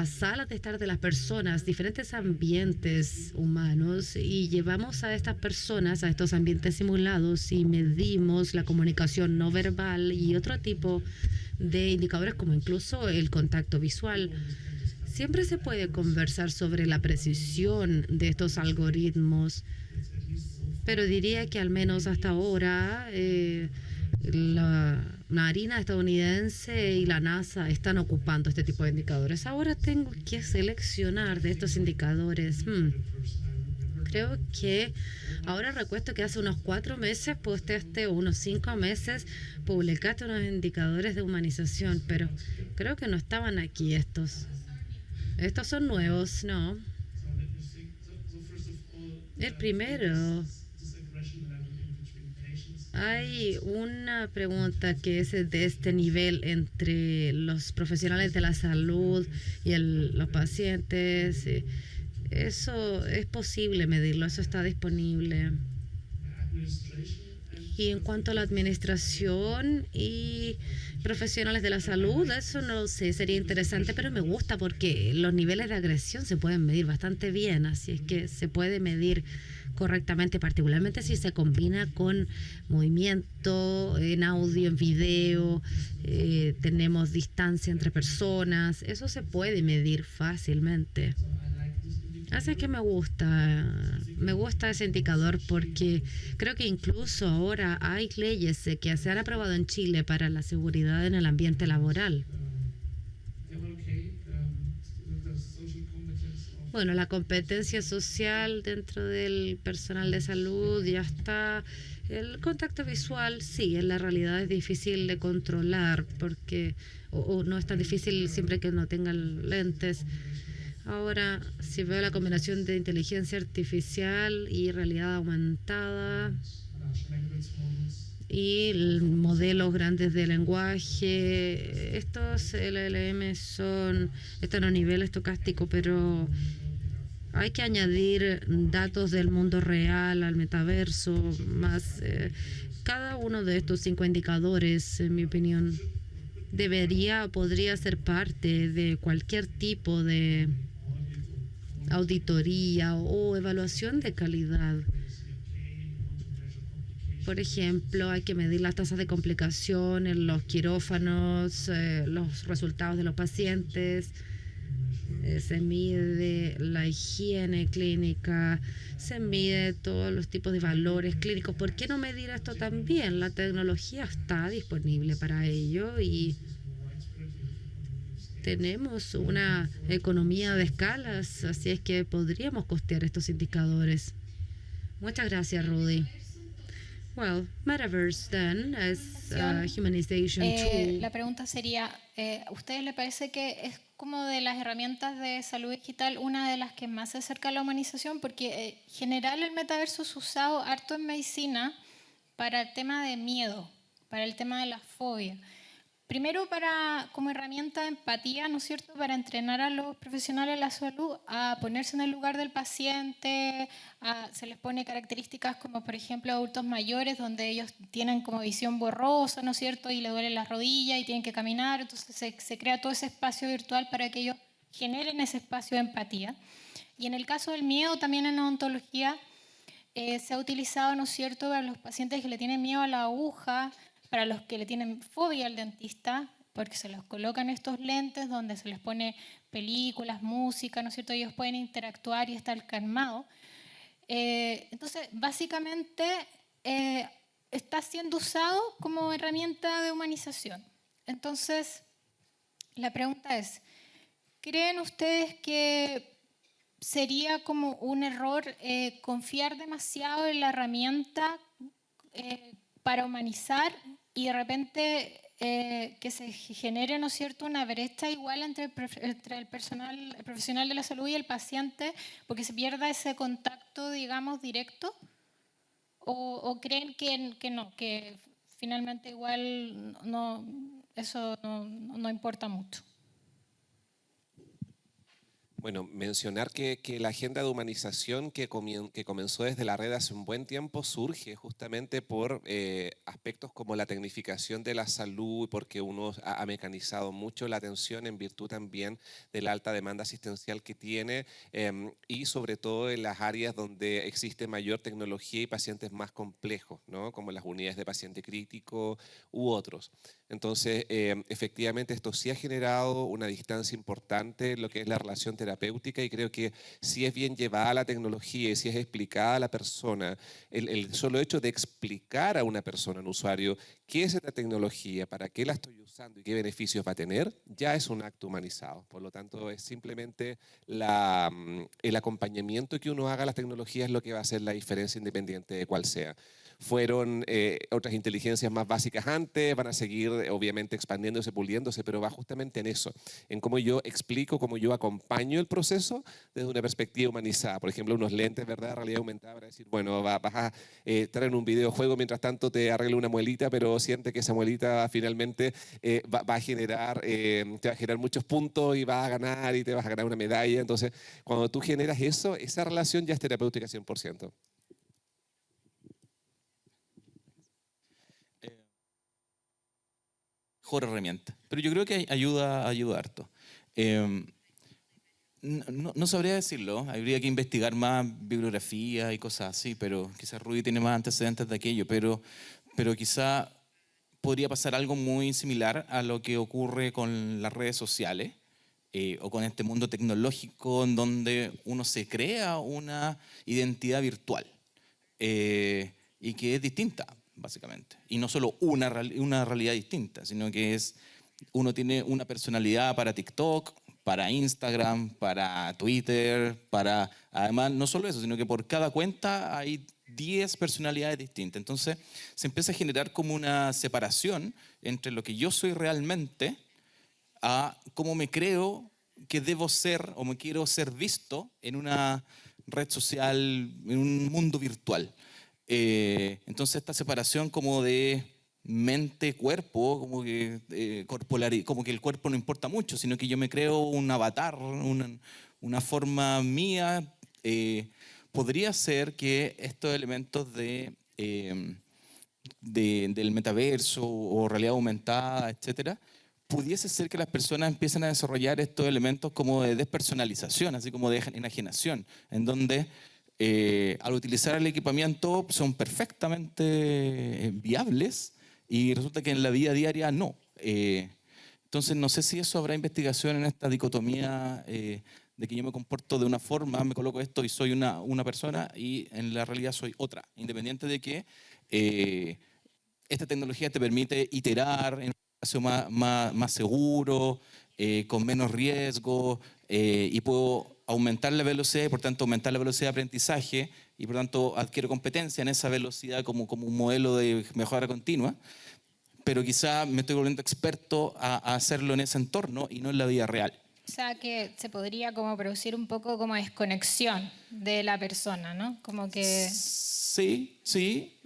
salas de estar de las personas, diferentes ambientes humanos, y llevamos a estas personas a estos ambientes simulados y medimos la comunicación no verbal y otro tipo de indicadores como incluso el contacto visual. Siempre se puede conversar sobre la precisión de estos algoritmos, pero diría que al menos hasta ahora la Marina estadounidense y la NASA están ocupando este tipo de indicadores. Ahora tengo que seleccionar de estos indicadores. Creo que ahora recuerdo que hace unos 4 meses posteaste, unos 5 meses, publicaste unos indicadores de humanización, pero creo que no estaban aquí estos. Estos son nuevos, ¿no? El primero, hay una pregunta que es de este nivel entre los profesionales de la salud y los pacientes. Eso es posible medirlo, eso está disponible. Y en cuanto a la administración y profesionales de la salud, eso no lo sé, sería interesante, pero me gusta porque los niveles de agresión se pueden medir bastante bien, así es que se puede medir correctamente, particularmente si se combina con movimiento en audio, en video, tenemos distancia entre personas, eso se puede medir fácilmente. Así que me gusta ese indicador porque creo que incluso ahora hay leyes que se han aprobado en Chile para la seguridad en el ambiente laboral. Bueno, la competencia social dentro del personal de salud ya está. El contacto visual, sí, en la realidad es difícil de controlar porque o no es tan difícil siempre que uno tenga lentes. Ahora, si veo la combinación de inteligencia artificial y realidad aumentada y modelos grandes de lenguaje, estos LLM están a nivel estocástico, pero hay que añadir datos del mundo real al metaverso, más cada uno de estos 5 indicadores, en mi opinión, podría ser parte de cualquier tipo de auditoría o evaluación de calidad. Por ejemplo, hay que medir las tasas de complicación en los quirófanos, los resultados de los pacientes, se mide la higiene clínica, se mide todos los tipos de valores clínicos. ¿Por qué no medir esto también? La tecnología está disponible para ello y tenemos una economía de escalas, así es que podríamos costear estos indicadores. Muchas gracias, Rudy. Well, Metaverse then as a humanization tool. La pregunta sería, ¿a ustedes les parece que es como de las herramientas de salud digital una de las que más se acerca a la humanización? Porque en general el metaverso es usado harto en medicina para el tema de miedo, para el tema de la fobia. Primero como herramienta de empatía, ¿no es cierto?, para entrenar a los profesionales de la salud a ponerse en el lugar del paciente, se les pone características como, por ejemplo, adultos mayores, donde ellos tienen como visión borrosa, ¿no es cierto?, y le duelen las rodillas y tienen que caminar, entonces se crea todo ese espacio virtual para que ellos generen ese espacio de empatía. Y en el caso del miedo, también en odontología, se ha utilizado, ¿no es cierto?, para los pacientes que le tienen miedo a la aguja, para los que le tienen fobia al dentista, porque se los colocan estos lentes donde se les pone películas, música, ¿no es cierto? Ellos pueden interactuar y estar calmados. Entonces, básicamente, está siendo usado como herramienta de humanización. Entonces, la pregunta es, ¿creen ustedes que sería como un error confiar demasiado en la herramienta para humanizar y de repente que se genere, ¿no es cierto?, una brecha igual entre el profesional de la salud y el paciente, porque se pierda ese contacto, digamos, directo? ¿O creen que no, que finalmente igual eso no importa mucho? Bueno, mencionar que la agenda de humanización que comenzó desde la red hace un buen tiempo surge justamente por aspectos como la tecnificación de la salud, porque uno ha mecanizado mucho la atención en virtud también de la alta demanda asistencial que tiene y sobre todo en las áreas donde existe mayor tecnología y pacientes más complejos, ¿no?, como las unidades de paciente crítico u otros. Entonces, efectivamente, esto sí ha generado una distancia importante en lo que es la relación terapéutica terapéutica, y creo que si es bien llevada la tecnología y si es explicada a la persona, el solo hecho de explicar a una persona, a un usuario, qué es esta tecnología, para qué la estoy usando y qué beneficios va a tener, ya es un acto humanizado. Por lo tanto, es simplemente el acompañamiento que uno haga a las tecnologías lo que va a hacer la diferencia, independiente de cuál sea. Fueron otras inteligencias más básicas antes, van a seguir obviamente expandiéndose, puliéndose, pero va justamente en eso, en cómo yo explico, cómo yo acompaño el proceso desde una perspectiva humanizada. Por ejemplo, unos lentes, ¿verdad? Realidad aumentada, para decir, bueno, vas a estar en un videojuego, mientras tanto te arregla una muelita, pero siente que esa muelita finalmente va a generar, te va a generar muchos puntos y vas a ganar y te vas a ganar una medalla. Entonces, cuando tú generas eso, esa relación ya es terapéutica 100%. Mejor herramienta. Pero yo creo que ayuda harto. No sabría decirlo, habría que investigar más bibliografía y cosas así, pero quizás Rudy tiene más antecedentes de aquello, pero quizá podría pasar algo muy similar a lo que ocurre con las redes sociales o con este mundo tecnológico en donde uno se crea una identidad virtual y que es distinta, básicamente. Y no solo una realidad distinta, sino que uno tiene una personalidad para TikTok, para Instagram, para Twitter, además no solo eso, sino que por cada cuenta hay 10 personalidades distintas. Entonces se empieza a generar como una separación entre lo que yo soy realmente a cómo me creo que debo ser o me quiero ser visto en una red social, en un mundo virtual. Entonces esta separación como de mente-cuerpo, como que el cuerpo no importa mucho, sino que yo me creo un avatar, una forma mía. Podría ser que estos elementos del metaverso o realidad aumentada, etcétera, pudiese ser que las personas empiecen a desarrollar estos elementos como de despersonalización, así como de enajenación, en donde al utilizar el equipamiento son perfectamente viables y resulta que en la vida diaria no. Entonces no sé si eso habrá investigación en esta dicotomía de que yo me comporto de una forma, me coloco esto y soy una persona y en la realidad soy otra, independiente de que esta tecnología te permite iterar en un espacio más seguro, con menos riesgo y puedo aumentar la velocidad y por tanto aumentar la velocidad de aprendizaje y por tanto adquiero competencia en esa velocidad como un modelo de mejora continua, pero quizá me estoy volviendo experto a hacerlo en ese entorno y no en la vida real. O sea, que se podría como producir un poco como desconexión de la persona, ¿no? Como que... Sí,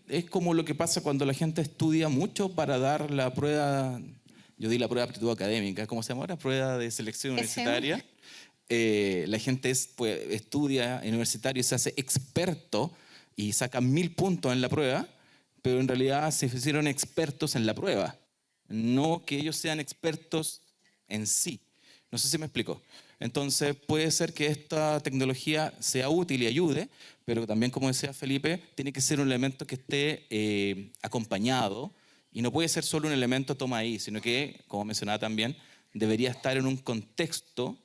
es como lo que pasa cuando la gente estudia mucho para dar la prueba, yo di la prueba de aptitud académica, ¿cómo se llama ahora? Prueba de selección universitaria. La gente estudia en universitario y se hace experto y saca 1000 puntos en la prueba, pero en realidad se hicieron expertos en la prueba, no que ellos sean expertos en sí. No sé si me explico. Entonces puede ser que esta tecnología sea útil y ayude, pero también, como decía Felipe, tiene que ser un elemento que esté acompañado y no puede ser solo un elemento toma ahí, sino que, como mencionaba también, debería estar en un contexto,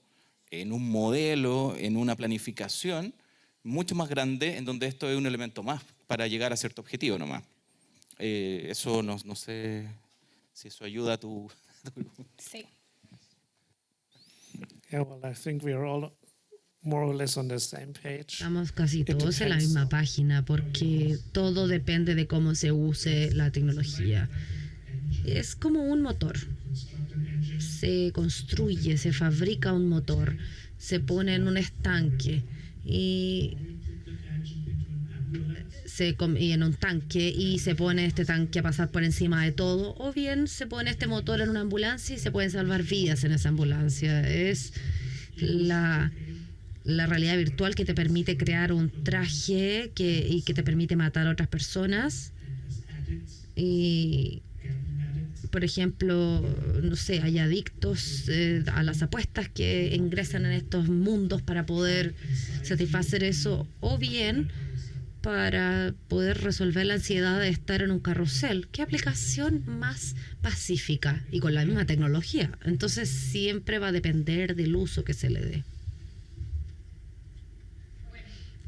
en un modelo, en una planificación mucho más grande, en donde esto es un elemento más para llegar a cierto objetivo nomás. Eso no sé si eso ayuda a tu pregunta. Sí. Yeah, well, I think we are all more or less on the same page. Estamos casi todos en la misma página porque todo depende de cómo se use la tecnología. Es como un motor. Se construye, se fabrica un motor, se pone en un estanque y en un tanque y se pone este tanque a pasar por encima de todo, o bien se pone este motor en una ambulancia y se pueden salvar vidas en esa ambulancia. Es la realidad virtual que te permite crear un traje y que te permite matar a otras personas. Y, por ejemplo, no sé, hay adictos a las apuestas que ingresan en estos mundos para poder satisfacer eso, o bien para poder resolver la ansiedad de estar en un carrusel. ¿Qué aplicación más pacífica? Y con la misma tecnología. Entonces siempre va a depender del uso que se le dé.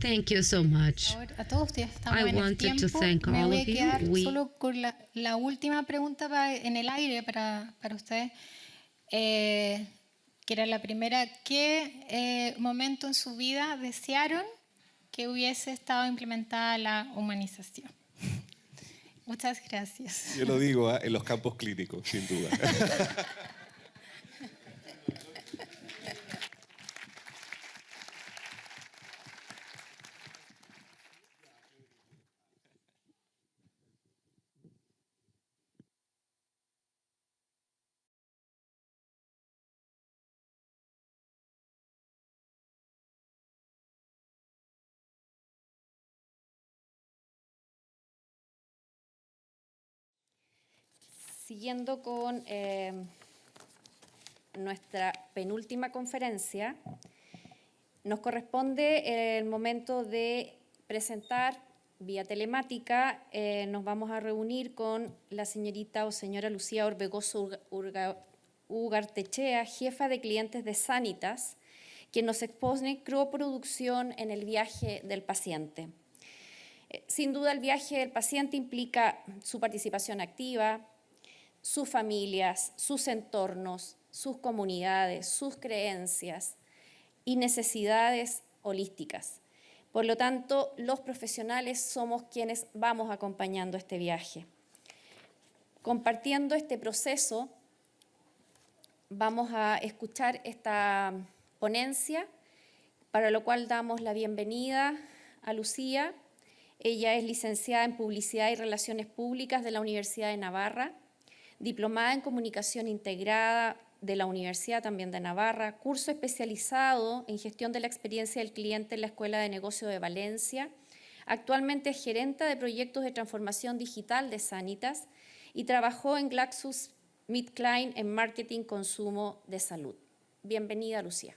Thank you so much. A todos ustedes estamos I en el wanted to tiempo. thank Me all voy a of you. quedar We- solo con la última pregunta en el aire para ustedes, que era la primera. ¿Qué momento en su vida desearon que hubiese estado implementada la humanización? Muchas gracias. Yo lo digo, en los campos clínicos, sin duda. Siguiendo con nuestra penúltima conferencia, nos corresponde el momento de presentar vía telemática. Nos vamos a reunir con la señorita o señora Lucía Orbegoso Ugartechea, jefa de clientes de Sanitas, quien nos expone coproducción en el viaje del paciente. Sin duda, el viaje del paciente implica su participación activa, sus familias, sus entornos, sus comunidades, sus creencias y necesidades holísticas. Por lo tanto, los profesionales somos quienes vamos acompañando este viaje. Compartiendo este proceso, vamos a escuchar esta ponencia, para lo cual damos la bienvenida a Lucía. Ella es licenciada en Publicidad y Relaciones Públicas de la Universidad de Navarra, diplomada en Comunicación Integrada de la Universidad también de Navarra, curso especializado en Gestión de la Experiencia del Cliente en la Escuela de Negocio de Valencia. Actualmente es gerente de proyectos de transformación digital de Sanitas y trabajó en GlaxoSmithKline en marketing consumo de salud. Bienvenida, Lucía.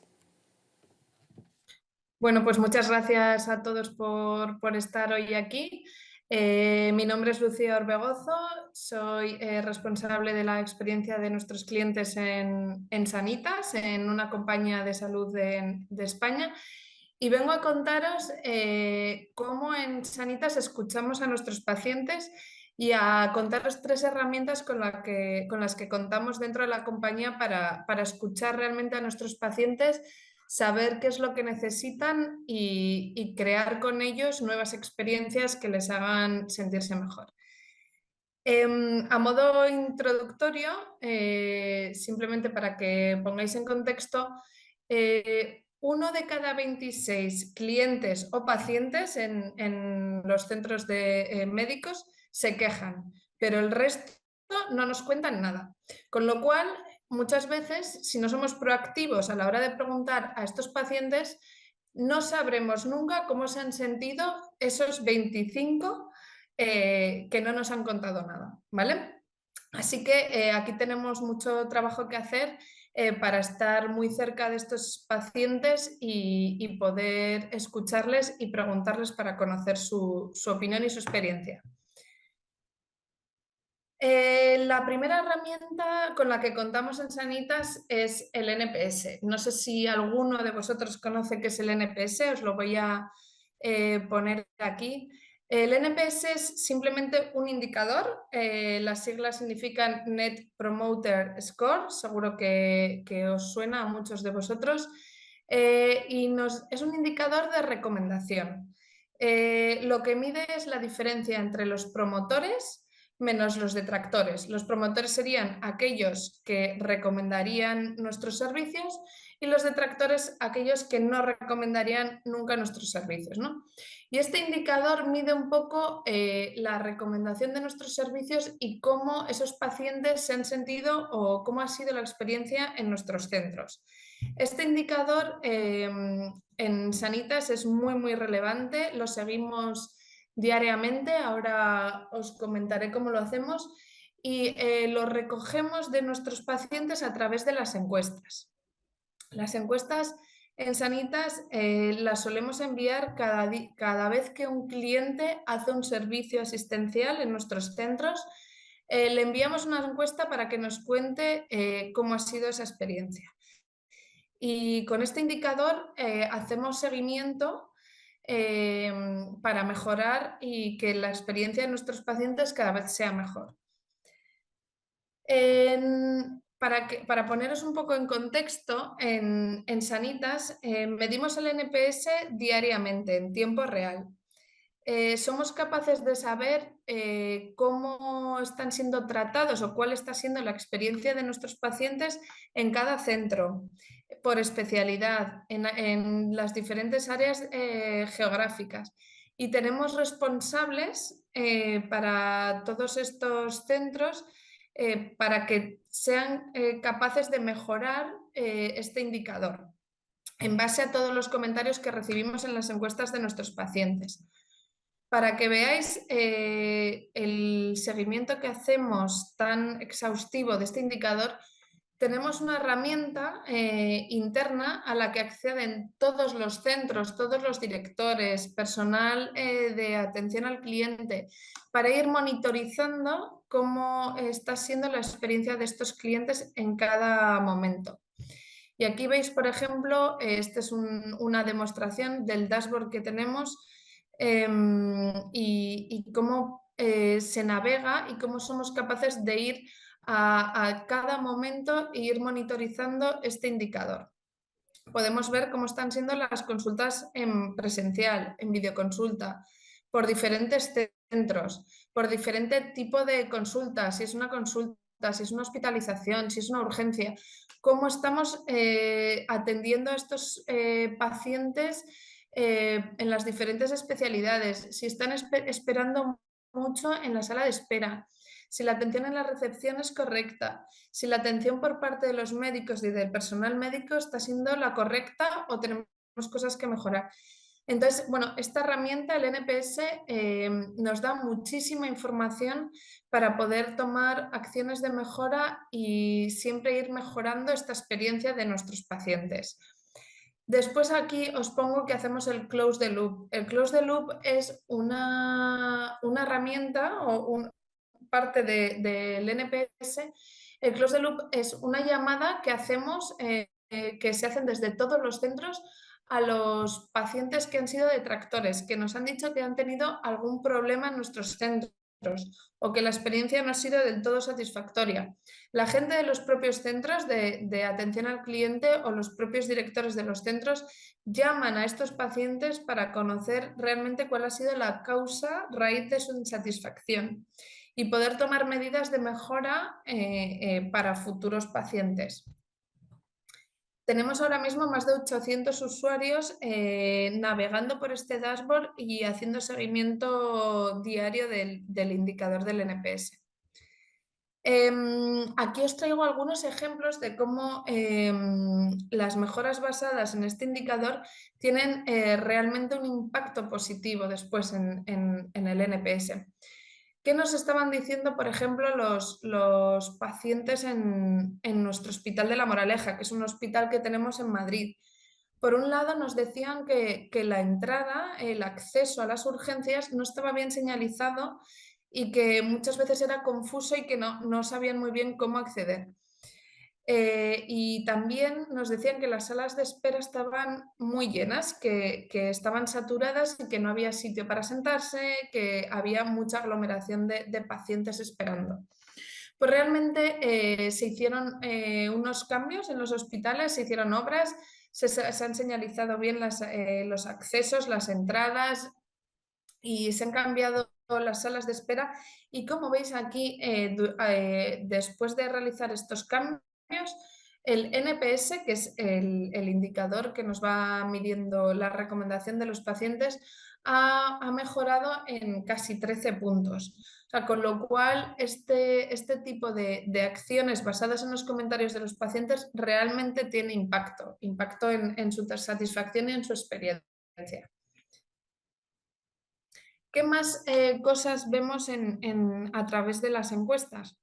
Bueno, pues muchas gracias a todos por estar hoy aquí. Mi nombre es Lucía Orbegozo, soy responsable de la experiencia de nuestros clientes en Sanitas, en una compañía de salud de España, y vengo a contaros cómo en Sanitas escuchamos a nuestros pacientes y a contaros 3 herramientas con las que contamos dentro de la compañía para escuchar realmente a nuestros pacientes, saber qué es lo que necesitan y crear con ellos nuevas experiencias que les hagan sentirse mejor. A modo introductorio, simplemente para que pongáis en contexto, 1 de cada 26 clientes o pacientes en los centros médicos se quejan, pero el resto no nos cuentan nada. Con lo cual, muchas veces, si no somos proactivos a la hora de preguntar a estos pacientes, no sabremos nunca cómo se han sentido esos 25 que no nos han contado nada, ¿vale? Así que aquí tenemos mucho trabajo que hacer para estar muy cerca de estos pacientes y poder escucharles y preguntarles para conocer su opinión y su experiencia. La primera herramienta con la que contamos en Sanitas es el NPS. No sé si alguno de vosotros conoce qué es el NPS, os lo voy a poner aquí. El NPS es simplemente un indicador, las siglas significan Net Promoter Score, seguro que os suena a muchos de vosotros, y es un indicador de recomendación. Lo que mide es la diferencia entre los promotores menos los detractores. Los promotores serían aquellos que recomendarían nuestros servicios y los detractores aquellos que no recomendarían nunca nuestros servicios, ¿no? Y este indicador mide un poco la recomendación de nuestros servicios y cómo esos pacientes se han sentido o cómo ha sido la experiencia en nuestros centros. Este indicador en Sanitas es muy relevante, lo seguimos diariamente, ahora os comentaré cómo lo hacemos, y lo recogemos de nuestros pacientes a través de las encuestas. Las encuestas en Sanitas las solemos enviar cada vez que un cliente hace un servicio asistencial en nuestros centros. Le enviamos una encuesta para que nos cuente cómo ha sido esa experiencia. Y con este indicador hacemos seguimiento para mejorar y que la experiencia de nuestros pacientes cada vez sea mejor. Para poneros un poco en contexto, en Sanitas medimos el NPS diariamente, en tiempo real. Somos capaces de saber cómo están siendo tratados o cuál está siendo la experiencia de nuestros pacientes en cada centro, por especialidad, en las diferentes áreas geográficas. Y tenemos responsables para todos estos centros para que sean capaces de mejorar este indicador en base a todos los comentarios que recibimos en las encuestas de nuestros pacientes. Para que veáis el seguimiento que hacemos tan exhaustivo de este indicador, tenemos una herramienta interna a la que acceden todos los centros, todos los directores, personal de atención al cliente, para ir monitorizando cómo está siendo la experiencia de estos clientes en cada momento. Y aquí veis, por ejemplo, esta es una demostración del dashboard que tenemos y cómo se navega y cómo somos capaces de ir a cada momento e ir monitorizando este indicador. Podemos ver cómo están siendo las consultas en presencial, en videoconsulta, por diferentes centros, por diferente tipo de consulta, si es una consulta, si es una hospitalización, si es una urgencia, cómo estamos atendiendo a estos pacientes en las diferentes especialidades, si están esperando mucho en la sala de espera, si la atención en la recepción es correcta, si la atención por parte de los médicos y del personal médico está siendo la correcta o tenemos cosas que mejorar. Entonces, bueno, esta herramienta, el NPS, nos da muchísima información para poder tomar acciones de mejora y siempre ir mejorando esta experiencia de nuestros pacientes. Después aquí os pongo que hacemos el close the loop. El close the loop es una herramienta o parte del NPS. El close the loop es una llamada que hacemos, que se hacen desde todos los centros a los pacientes que han sido detractores, que nos han dicho que han tenido algún problema en nuestros centros o que la experiencia no ha sido del todo satisfactoria. La gente de los propios centros de atención al cliente o los propios directores de los centros llaman a estos pacientes para conocer realmente cuál ha sido la causa raíz de su insatisfacción y poder tomar medidas de mejora para futuros pacientes. Tenemos ahora mismo más de 800 usuarios navegando por este dashboard y haciendo seguimiento diario del indicador del NPS. Aquí os traigo algunos ejemplos de cómo las mejoras basadas en este indicador tienen realmente un impacto positivo después en el NPS. ¿Qué nos estaban diciendo, por ejemplo, los pacientes en nuestro Hospital de La Moraleja, que es un hospital que tenemos en Madrid? Por un lado, nos decían que la entrada, el acceso a las urgencias no estaba bien señalizado y que muchas veces era confuso y que no sabían muy bien cómo acceder. Y también nos decían que las salas de espera estaban muy llenas, que estaban saturadas y que no había sitio para sentarse, que había mucha aglomeración de pacientes esperando. Pues realmente se hicieron unos cambios en los hospitales, se hicieron obras, se han señalizado bien los accesos, las entradas y se han cambiado las salas de espera. Y como veis aquí, después de realizar estos cambios, el NPS, que es el indicador que nos va midiendo la recomendación de los pacientes, ha mejorado en casi 13 puntos. O sea, con lo cual, este tipo de acciones basadas en los comentarios de los pacientes realmente tiene impacto en su satisfacción y en su experiencia. ¿Qué más cosas vemos a través de las encuestas?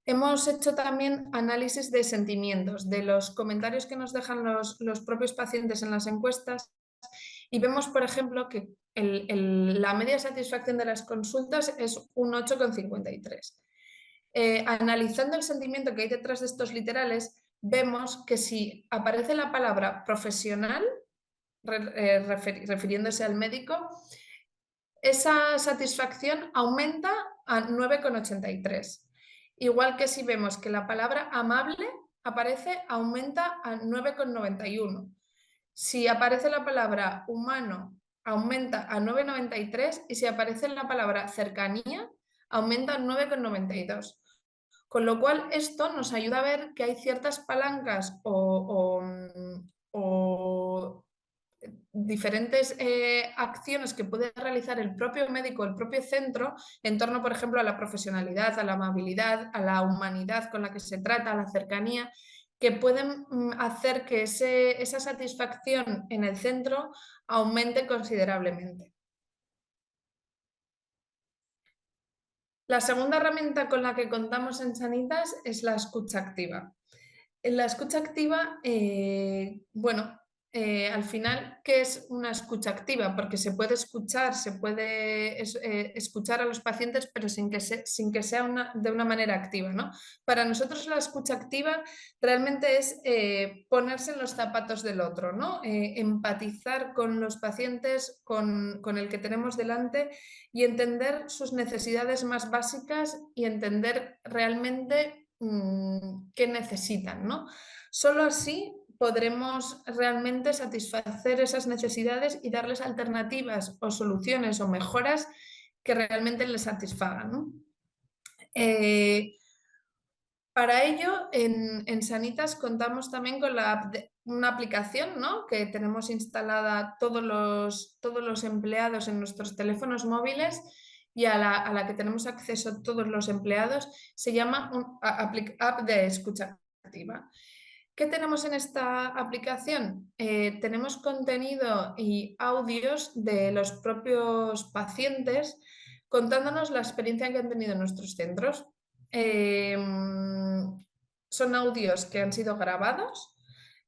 Hemos hecho también análisis de sentimientos, de los comentarios que nos dejan los propios pacientes en las encuestas y vemos, por ejemplo, que la media de satisfacción de las consultas es un 8,53. Analizando el sentimiento que hay detrás de estos literales, vemos que si aparece la palabra profesional, refiriéndose al médico, esa satisfacción aumenta a 9,83. Igual que si vemos que la palabra amable aparece, aumenta a 9,91. Si aparece la palabra humano, aumenta a 9,93 y si aparece la palabra cercanía, aumenta a 9,92. Con lo cual, esto nos ayuda a ver que hay ciertas palancas o diferentes acciones que puede realizar el propio médico, el propio centro, en torno, por ejemplo, a la profesionalidad, a la amabilidad, a la humanidad con la que se trata, a la cercanía, que pueden hacer que esa satisfacción en el centro aumente considerablemente. La segunda herramienta con la que contamos en Sanitas es la escucha activa. En la escucha activa, al final, ¿qué es una escucha activa? Porque se puede escuchar, escuchar a los pacientes, pero sin que sea de una manera activa, ¿no? Para nosotros la escucha activa realmente es ponerse en los zapatos del otro, ¿no? Empatizar con los pacientes, con el que tenemos delante y entender sus necesidades más básicas y entender realmente qué necesitan, ¿no? Solo así podremos realmente satisfacer esas necesidades y darles alternativas o soluciones o mejoras que realmente les satisfagan, ¿no? Para ello, en Sanitas contamos también con una aplicación, ¿no?, que tenemos instalada todos los empleados en nuestros teléfonos móviles y a la que tenemos acceso todos los empleados. Se llama app de escucha activa. ¿Qué tenemos en esta aplicación? Tenemos contenido y audios de los propios pacientes contándonos la experiencia que han tenido en nuestros centros. Son audios que han sido grabados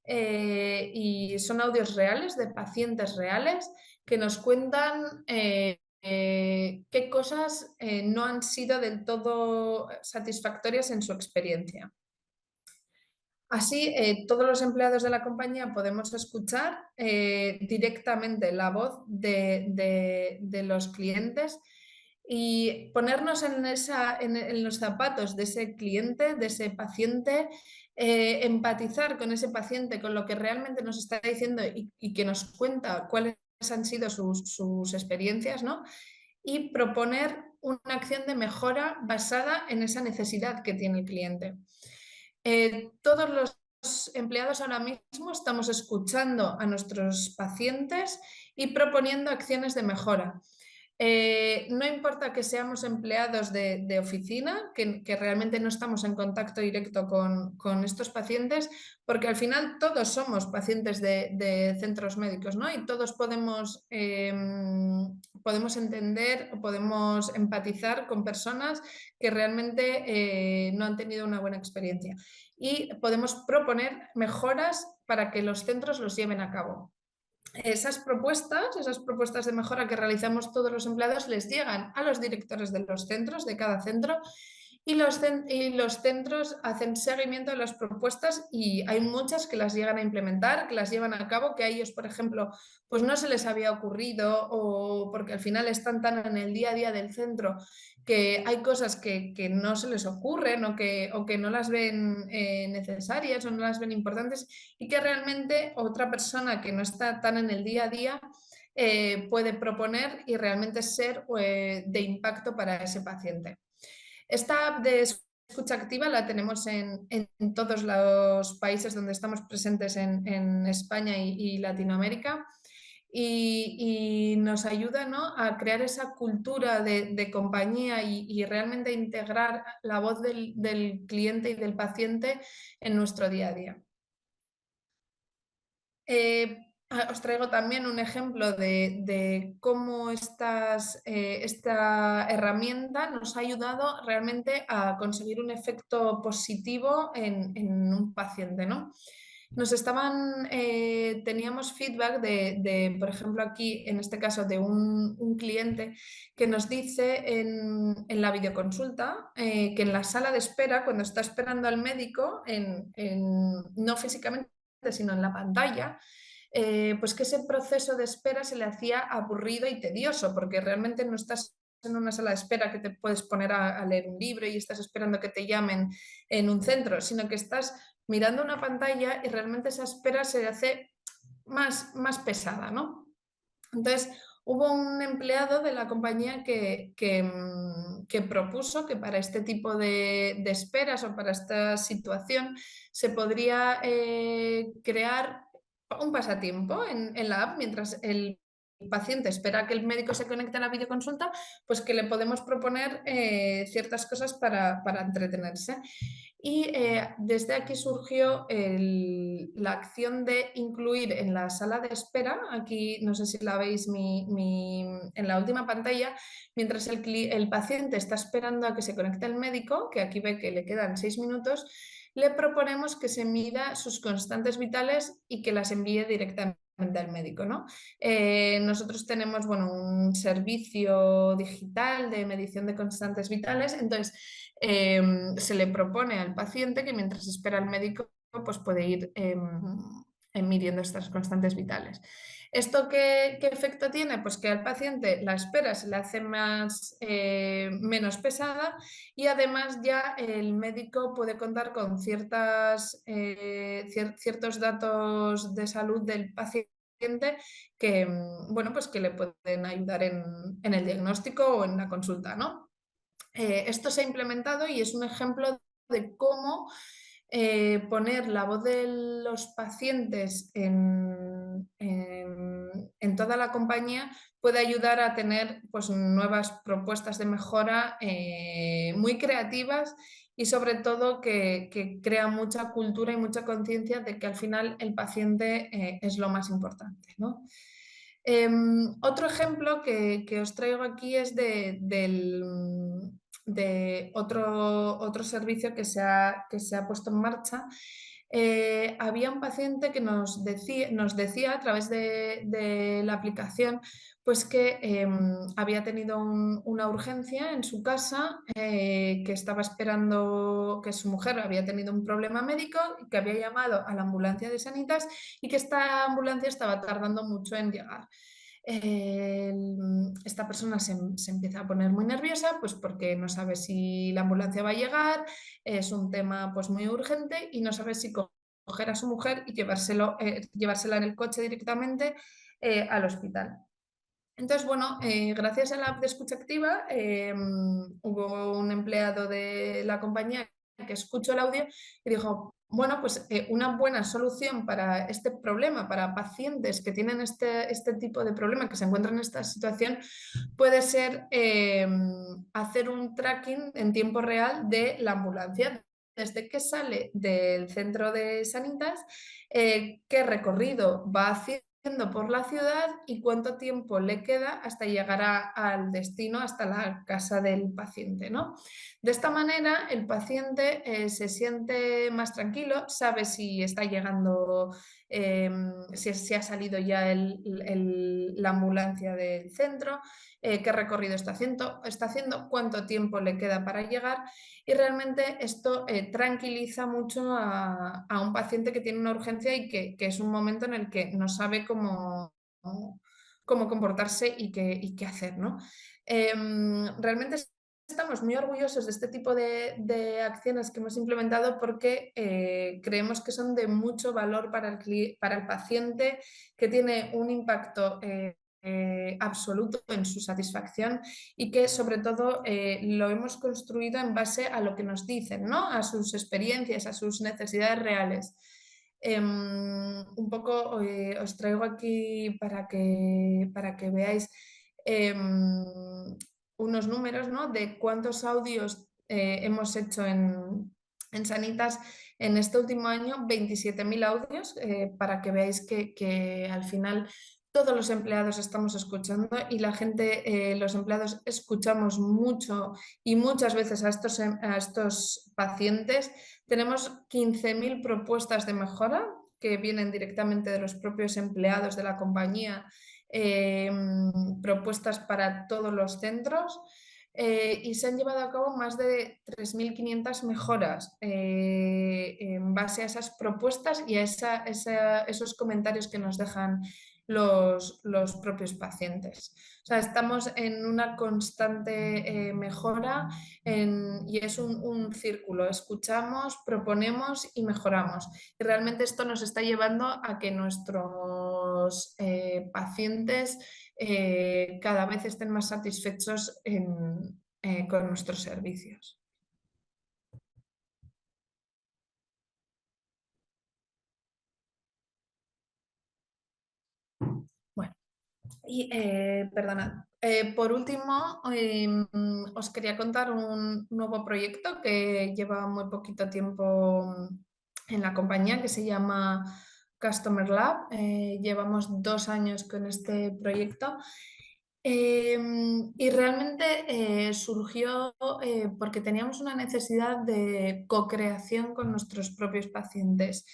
y son audios reales de pacientes reales que nos cuentan qué cosas no han sido del todo satisfactorias en su experiencia. Así, todos los empleados de la compañía podemos escuchar directamente la voz de los clientes y ponernos en los zapatos de ese cliente, de ese paciente, empatizar con ese paciente, con lo que realmente nos está diciendo y que nos cuenta cuáles han sido sus experiencias, ¿no? Y proponer una acción de mejora basada en esa necesidad que tiene el cliente. Todos los empleados ahora mismo estamos escuchando a nuestros pacientes y proponiendo acciones de mejora. No importa que seamos empleados de oficina, que realmente no estamos en contacto directo con estos pacientes, porque al final todos somos pacientes de centros médicos, ¿no? Y todos podemos entender o podemos empatizar con personas que realmente no han tenido una buena experiencia. Y podemos proponer mejoras para que los centros los lleven a cabo. Esas propuestas de mejora que realizamos todos los empleados les llegan a los directores de los centros, de cada centro, y los centros hacen seguimiento de las propuestas y hay muchas que las llegan a implementar, que las llevan a cabo, que a ellos, por ejemplo, pues no se les había ocurrido o porque al final están tan en el día a día del centro que hay cosas que no se les ocurren o que no las ven necesarias o no las ven importantes y que realmente otra persona que no está tan en el día a día puede proponer y realmente ser de impacto para ese paciente. Esta app de escucha activa la tenemos en todos los países donde estamos presentes en España y Latinoamérica y nos ayuda, ¿no?, a crear esa cultura de compañía y realmente integrar la voz del cliente y del paciente en nuestro día a día. Os traigo también un ejemplo de cómo esta herramienta nos ha ayudado realmente a conseguir un efecto positivo en un paciente, ¿no? Teníamos feedback por ejemplo, aquí, en este caso, de un cliente que nos dice en la videoconsulta que en la sala de espera, cuando está esperando al médico, no físicamente, sino en la pantalla, pues que ese proceso de espera se le hacía aburrido y tedioso, porque realmente no estás en una sala de espera que te puedes poner a leer un libro y estás esperando que te llamen en un centro, sino que estás mirando una pantalla y realmente esa espera se hace más pesada, ¿no? Entonces, hubo un empleado de la compañía que propuso que para este tipo de esperas o para esta situación se podría crear un pasatiempo en la app mientras el paciente espera que el médico se conecte a la videoconsulta, pues que le podemos proponer ciertas cosas para entretenerse. Y desde aquí surgió la acción de incluir en la sala de espera, aquí no sé si la veis en la última pantalla, mientras el paciente está esperando a que se conecte el médico, que aquí ve que le quedan 6 minutos, le proponemos que se mida sus constantes vitales y que las envíe directamente al médico, ¿no? Nosotros tenemos, bueno, un servicio digital de medición de constantes vitales, entonces se le propone al paciente que mientras espera al médico pues puede ir midiendo estas constantes vitales. ¿Esto qué efecto tiene? Pues que al paciente la espera se le hace menos pesada y además ya el médico puede contar con ciertos datos de salud del paciente que, bueno, pues que le pueden ayudar en el diagnóstico o en la consulta, ¿no? Esto se ha implementado y es un ejemplo de cómo poner la voz de los pacientes en toda la compañía puede ayudar a tener pues, nuevas propuestas de mejora muy creativas y sobre todo que crea mucha cultura y mucha conciencia de que al final el paciente es lo más importante, ¿no? Otro ejemplo que os traigo aquí es de otro servicio que se ha puesto en marcha. Había un paciente que nos decía a través de la aplicación pues que había tenido una urgencia en su casa, que estaba esperando que su mujer había tenido un problema médico, que había llamado a la ambulancia de Sanitas y que esta ambulancia estaba tardando mucho en llegar. Esta persona se empieza a poner muy nerviosa pues porque no sabe si la ambulancia va a llegar, es un tema pues muy urgente y no sabe si coger a su mujer y llevársela en el coche directamente al hospital. Entonces, bueno, gracias a la app de escucha activa hubo un empleado de la compañía que escuchó el audio y dijo, bueno, pues una buena solución para este problema, para pacientes que tienen este tipo de problema, que se encuentran en esta situación, puede ser hacer un tracking en tiempo real de la ambulancia, desde que sale del centro de Sanitas, qué recorrido va haciendo por la ciudad y cuánto tiempo le queda hasta llegar al destino, hasta la casa del paciente, ¿no? De esta manera, el paciente se siente más tranquilo, sabe si está llegando, si ha salido ya la ambulancia del centro, qué recorrido está haciendo, cuánto tiempo le queda para llegar y realmente esto tranquiliza mucho a un paciente que tiene una urgencia y que es un momento en el que no sabe cómo comportarse y qué hacer, ¿no? Realmente estamos muy orgullosos de este tipo de acciones que hemos implementado porque creemos que son de mucho valor para el paciente, que tiene un impacto absoluto en su satisfacción y que sobre todo lo hemos construido en base a lo que nos dicen, ¿no? A sus experiencias, a sus necesidades reales. Un poco os traigo aquí para que veáis unos números, ¿no? De cuántos audios hemos hecho en Sanitas en este último año, 27.000 audios, para que veáis que al final todos los empleados estamos escuchando y la gente, los empleados escuchamos mucho y muchas veces a estos pacientes. Tenemos 15.000 propuestas de mejora que vienen directamente de los propios empleados de la compañía, propuestas para todos los centros. y se han llevado a cabo más de 3.500 mejoras en base a esas propuestas y a esos comentarios que nos dejan los propios pacientes. O sea, estamos en una constante mejora y es un círculo. Escuchamos, proponemos y mejoramos. Y realmente esto nos está llevando a que nuestros pacientes cada vez estén más satisfechos con nuestros servicios. Bueno, y perdonad. Por último, os quería contar un nuevo proyecto que lleva muy poquito tiempo en la compañía, que se llama Customer Lab. Llevamos 2 años con este proyecto. Y realmente surgió porque teníamos una necesidad de co-creación con nuestros propios pacientes.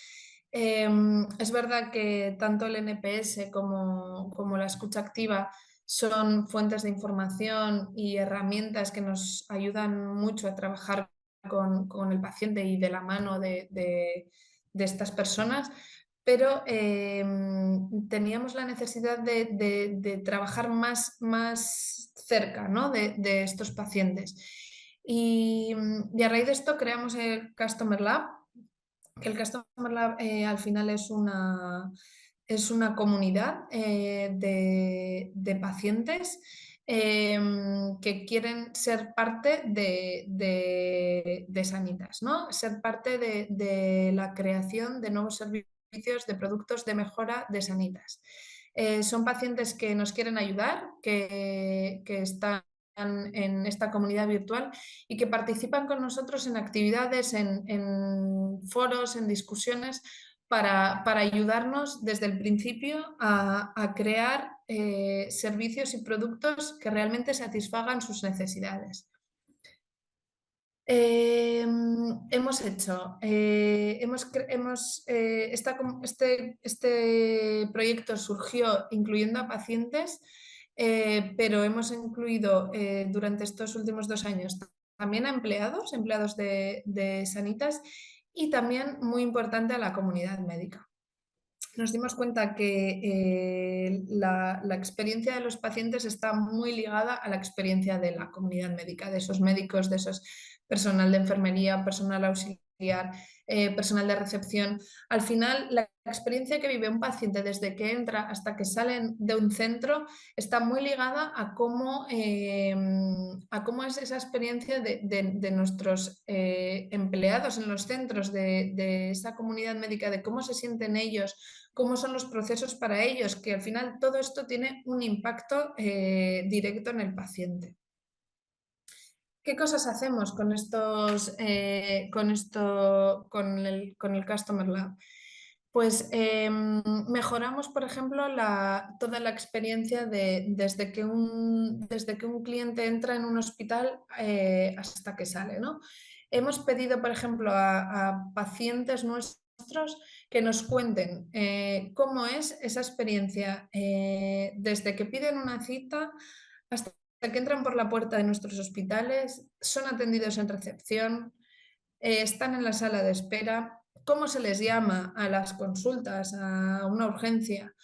Es verdad que tanto el NPS como la escucha activa son fuentes de información y herramientas que nos ayudan mucho a trabajar con el paciente y de la mano de estas personas, pero teníamos la necesidad de trabajar más cerca, ¿no? de estos pacientes. Y a raíz de esto creamos el Customer Lab, que el Customer Lab al final es una comunidad de pacientes que quieren ser parte de Sanitas, ¿no? Ser parte de la creación de nuevos servicios, de productos de mejora de Sanitas. Son pacientes que nos quieren ayudar, que están en esta comunidad virtual y que participan con nosotros en actividades, en foros, en discusiones para ayudarnos desde el principio a crear servicios y productos que realmente satisfagan sus necesidades. Hemos hecho, este proyecto surgió incluyendo a pacientes, pero hemos incluido durante estos últimos 2 años también a empleados de Sanitas y también, muy importante, a la comunidad médica. Nos dimos cuenta que la experiencia de los pacientes está muy ligada a la experiencia de la comunidad médica, de esos médicos, de esos personal de enfermería, personal auxiliar, personal de recepción. Al final, la experiencia que vive un paciente desde que entra hasta que salen de un centro está muy ligada a cómo es esa experiencia de nuestros empleados en los centros, de esa comunidad médica, de cómo se sienten ellos, cómo son los procesos para ellos, que al final todo esto tiene un impacto directo en el paciente. ¿Qué cosas hacemos con el Customer Lab? Pues mejoramos, por ejemplo, toda la experiencia desde que un cliente entra en un hospital hasta que sale, ¿no? Hemos pedido, por ejemplo, a pacientes nuestros que nos cuenten cómo es esa experiencia desde que piden una cita hasta que entran por la puerta de nuestros hospitales, son atendidos en recepción, están en la sala de espera, cómo se les llama a las consultas, a una urgencia,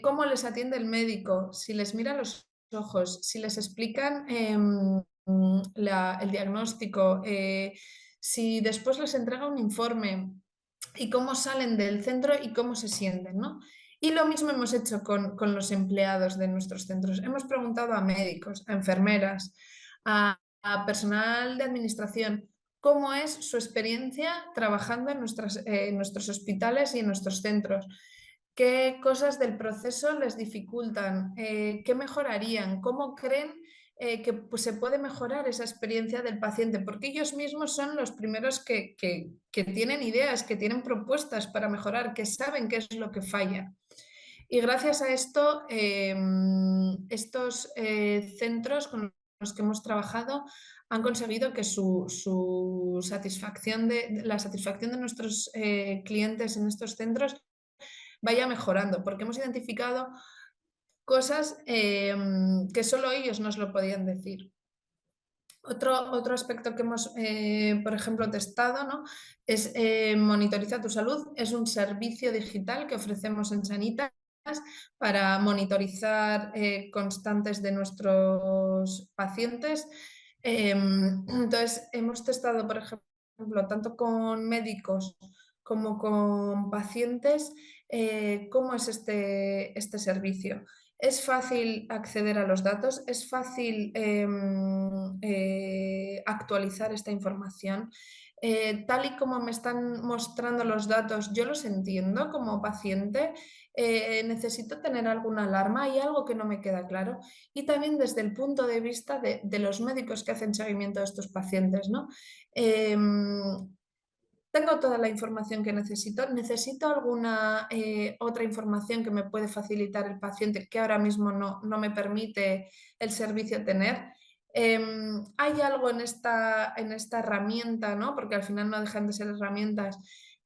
cómo les atiende el médico, si les mira los ojos, si les explican el diagnóstico, si después les entrega un informe y cómo salen del centro y cómo se sienten, ¿no? Y lo mismo hemos hecho con los empleados de nuestros centros. Hemos preguntado a médicos, a enfermeras, a personal de administración, cómo es su experiencia trabajando en nuestros hospitales y en nuestros centros, qué cosas del proceso les dificultan, qué mejorarían, cómo creen que se puede mejorar esa experiencia del paciente, porque ellos mismos son los primeros que tienen ideas, que tienen propuestas para mejorar, que saben qué es lo que falla. Y gracias a esto, estos centros con los que hemos trabajado han conseguido que la satisfacción de nuestros clientes en estos centros vaya mejorando, porque hemos identificado cosas que solo ellos nos lo podían decir. Otro aspecto que hemos, por ejemplo, testado, ¿no? Es Monitoriza tu salud. Es un servicio digital que ofrecemos en Sanitas para monitorizar constantes de nuestros pacientes. Entonces, hemos testado, por ejemplo, tanto con médicos como con pacientes, cómo es este servicio. Es fácil acceder a los datos, es fácil actualizar esta información. Tal y como me están mostrando los datos, yo los entiendo como paciente, necesito tener alguna alarma, hay algo que no me queda claro. Y también desde el punto de vista de los médicos que hacen seguimiento de estos pacientes, ¿no? Tengo toda la información que necesito alguna otra información que me puede facilitar el paciente que ahora mismo no me permite el servicio tener. Hay algo en esta herramienta, ¿no? Porque al final no dejan de ser herramientas,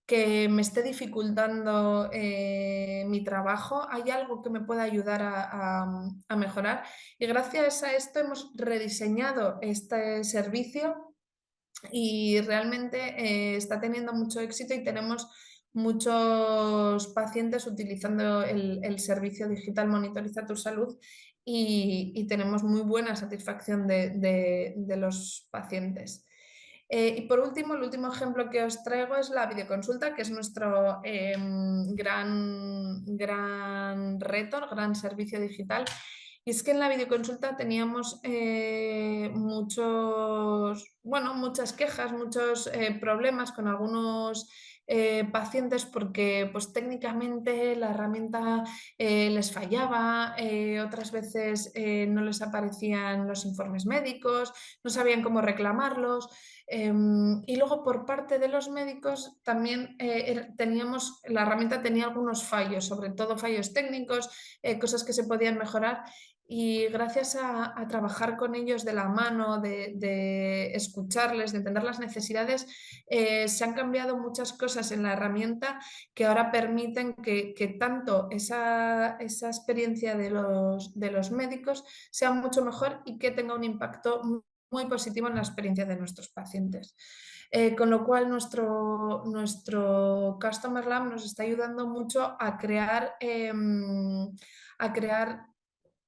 que me esté dificultando mi trabajo. Hay algo que me pueda ayudar a mejorar. Y gracias a esto hemos rediseñado este servicio y realmente está teniendo mucho éxito y tenemos muchos pacientes utilizando el servicio digital Monitoriza tu salud y tenemos muy buena satisfacción de los pacientes. Y por último, el último ejemplo que os traigo es la videoconsulta, que es nuestro gran reto, gran servicio digital. Y es que en la videoconsulta teníamos muchas quejas, muchos problemas con algunos pacientes porque pues, técnicamente la herramienta les fallaba, otras veces no les aparecían los informes médicos, no sabían cómo reclamarlos. Y luego por parte de los médicos también la herramienta tenía algunos fallos, sobre todo fallos técnicos, cosas que se podían mejorar. Y gracias a trabajar con ellos de la mano, de escucharles, de entender las necesidades, se han cambiado muchas cosas en la herramienta que ahora permiten que tanto esa experiencia de los médicos sea mucho mejor y que tenga un impacto muy positivo en la experiencia de nuestros pacientes. Con lo cual nuestro Customer Lab nos está ayudando mucho a crear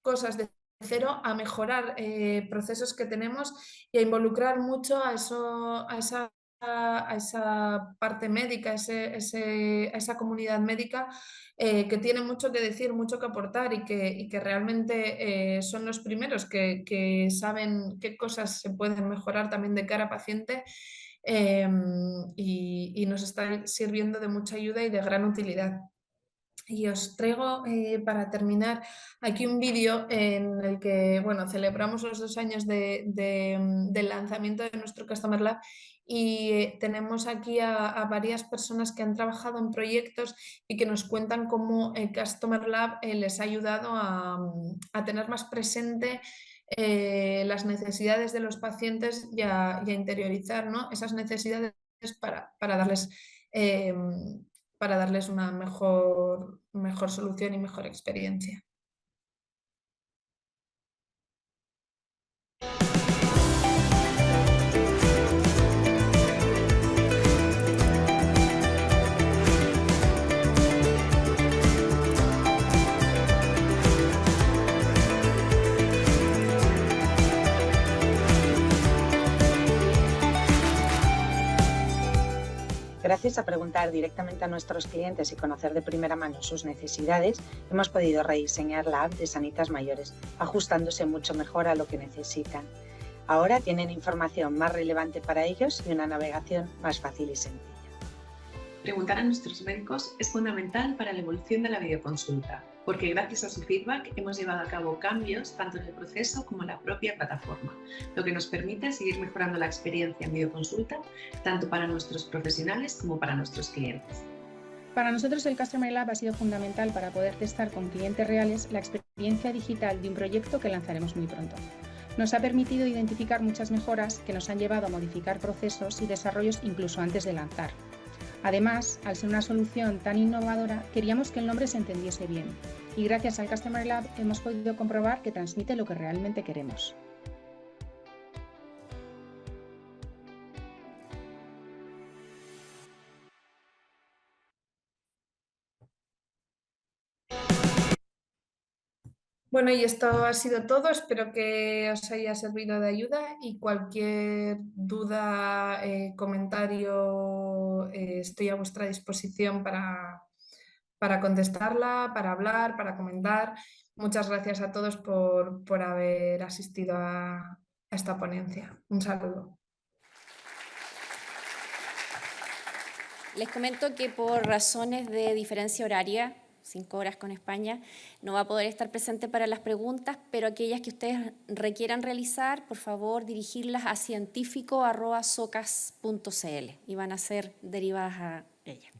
cosas de cero, a mejorar procesos que tenemos y a involucrar mucho a esa parte médica, a esa comunidad médica que tiene mucho que decir, mucho que aportar y que realmente son los primeros que saben qué cosas se pueden mejorar también de cara a paciente. Y nos está sirviendo de mucha ayuda y de gran utilidad. Y os traigo para terminar aquí un vídeo en el que celebramos los 2 años del lanzamiento de nuestro Customer Lab y tenemos aquí a varias personas que han trabajado en proyectos y que nos cuentan cómo el Customer Lab les ha ayudado a tener más presente las necesidades de los pacientes y a interiorizar, ¿no? Esas necesidades para darles una mejor solución y mejor experiencia. Gracias a preguntar directamente a nuestros clientes y conocer de primera mano sus necesidades, hemos podido rediseñar la app de Sanitas Mayores, ajustándose mucho mejor a lo que necesitan. Ahora tienen información más relevante para ellos y una navegación más fácil y sencilla. Preguntar a nuestros médicos es fundamental para la evolución de la videoconsulta, porque gracias a su feedback hemos llevado a cabo cambios tanto en el proceso como en la propia plataforma, lo que nos permite seguir mejorando la experiencia en videoconsulta, tanto para nuestros profesionales como para nuestros clientes. Para nosotros el Customer Lab ha sido fundamental para poder testar con clientes reales la experiencia digital de un proyecto que lanzaremos muy pronto. Nos ha permitido identificar muchas mejoras que nos han llevado a modificar procesos y desarrollos incluso antes de lanzar. Además, al ser una solución tan innovadora, queríamos que el nombre se entendiese bien y gracias al Customer Lab hemos podido comprobar que transmite lo que realmente queremos. Bueno, y esto ha sido todo. Espero que os haya servido de ayuda y cualquier duda, comentario, estoy a vuestra disposición para contestarla, para hablar, para comentar. Muchas gracias a todos por haber asistido a esta ponencia. Un saludo. Les comento que por razones de diferencia horaria, 5 horas con España, no va a poder estar presente para las preguntas, pero aquellas que ustedes requieran realizar, por favor, dirigirlas a científico@socas.cl y van a ser derivadas a ella.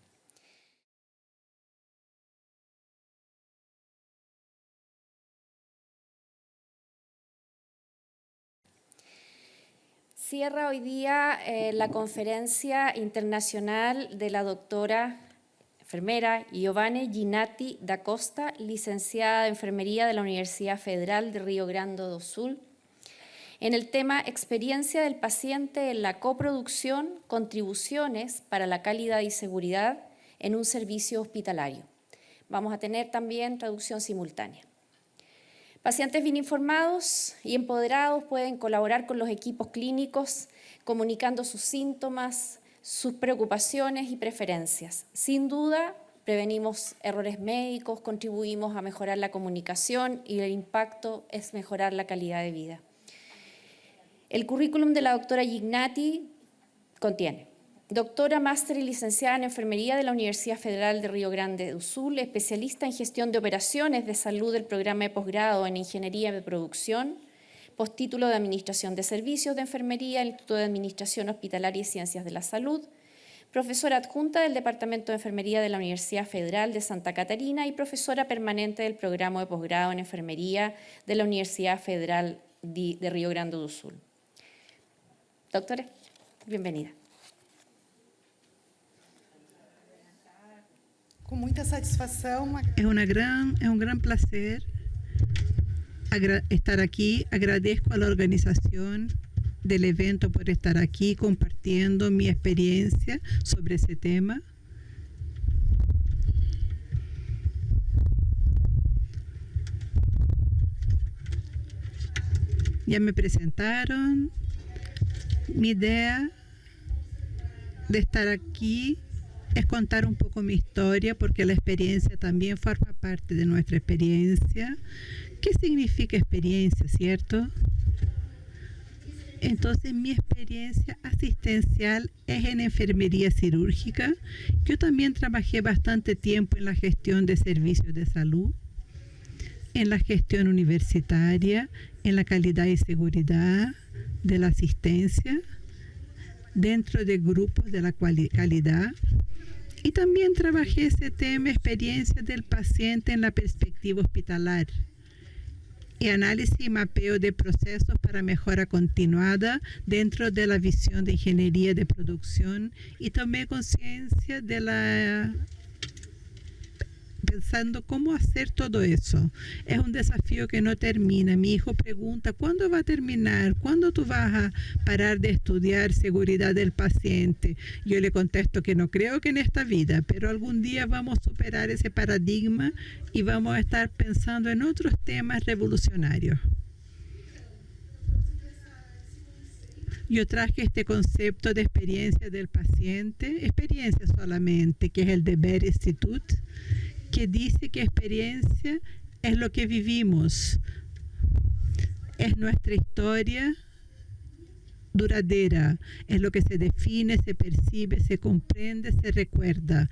Cierra hoy día la conferencia internacional de la doctora enfermera Giovanna Ginatti da Costa, licenciada de Enfermería de la Universidad Federal de Río Grande do Sul, en el tema Experiencia del paciente en la coproducción, contribuciones para la calidad y seguridad en un servicio hospitalario. Vamos a tener también traducción simultánea. Pacientes bien informados y empoderados pueden colaborar con los equipos clínicos, comunicando sus síntomas, sus preocupaciones y preferencias. Sin duda, prevenimos errores médicos, contribuimos a mejorar la comunicación y el impacto es mejorar la calidad de vida. El currículum de la doctora Ginatti contiene: doctora, máster y licenciada en Enfermería de la Universidad Federal de Río Grande do Sul, especialista en gestión de operaciones de salud del programa de posgrado en Ingeniería de Producción, postítulo de Administración de Servicios de Enfermería, Instituto de Administración Hospitalaria y Ciencias de la Salud, profesora adjunta del Departamento de Enfermería de la Universidad Federal de Santa Catarina y profesora permanente del programa de posgrado en Enfermería de la Universidad Federal de Río Grande do Sul. Doctora, bienvenida. Com muita satisfação. Es un gran placer estar aquí. Agradezco a la organización del evento por estar aquí compartiendo mi experiencia sobre ese tema. Ya me presentaron. Mi idea de estar aquí es contar un poco mi historia, porque la experiencia también forma parte de nuestra experiencia. ¿Qué significa experiencia, cierto? Entonces, mi experiencia asistencial es en enfermería cirúrgica. Yo también trabajé bastante tiempo en la gestión de servicios de salud, en la gestión universitaria, en la calidad y seguridad de la asistencia, dentro de grupos de la calidad. Y también trabajé ese tema, experiencia del paciente en la perspectiva hospitalar, y análisis y mapeo de procesos para mejora continuada dentro de la visión de ingeniería de producción, y tomé conciencia de pensando cómo hacer todo eso. Es un desafío que no termina. Mi hijo pregunta, ¿cuándo va a terminar? ¿Cuándo tú vas a parar de estudiar seguridad del paciente? Yo le contesto que no creo que en esta vida, pero algún día vamos a superar ese paradigma y vamos a estar pensando en otros temas revolucionarios. Yo traje este concepto de experiencia del paciente, experiencia solamente, que es el de Behr Institute, que dice que experiencia es lo que vivimos, es nuestra historia duradera, es lo que se define, se percibe, se comprende, se recuerda.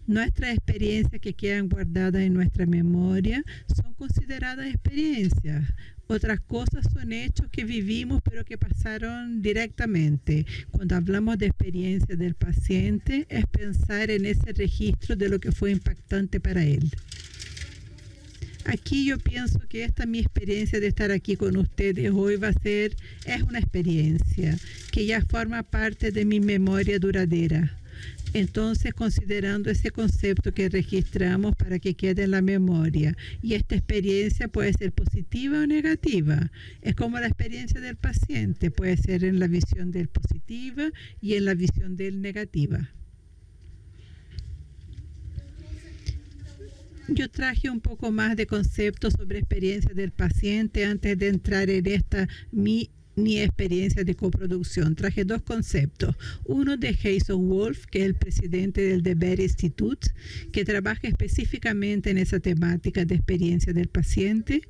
Nuestras experiencias que quedan guardadas en nuestra memoria son consideradas experiencias. Otras cosas son hechos que vivimos pero que pasaron directamente. Cuando hablamos de experiencia del paciente, es pensar en ese registro de lo que fue impactante para él. Aquí yo pienso que esta mi experiencia de estar aquí con ustedes hoy es una experiencia que ya forma parte de mi memoria duradera. Entonces, considerando ese concepto que registramos para que quede en la memoria, y esta experiencia puede ser positiva o negativa, es como la experiencia del paciente, puede ser en la visión del positiva y en la visión del negativa. Yo traje un poco más de conceptos sobre experiencia del paciente antes de entrar en esta mi experiencia de coproducción. Traje dos conceptos. Uno de Jason Wolf, que es el presidente del The Better Institute, que trabaja específicamente en esa temática de experiencia del paciente.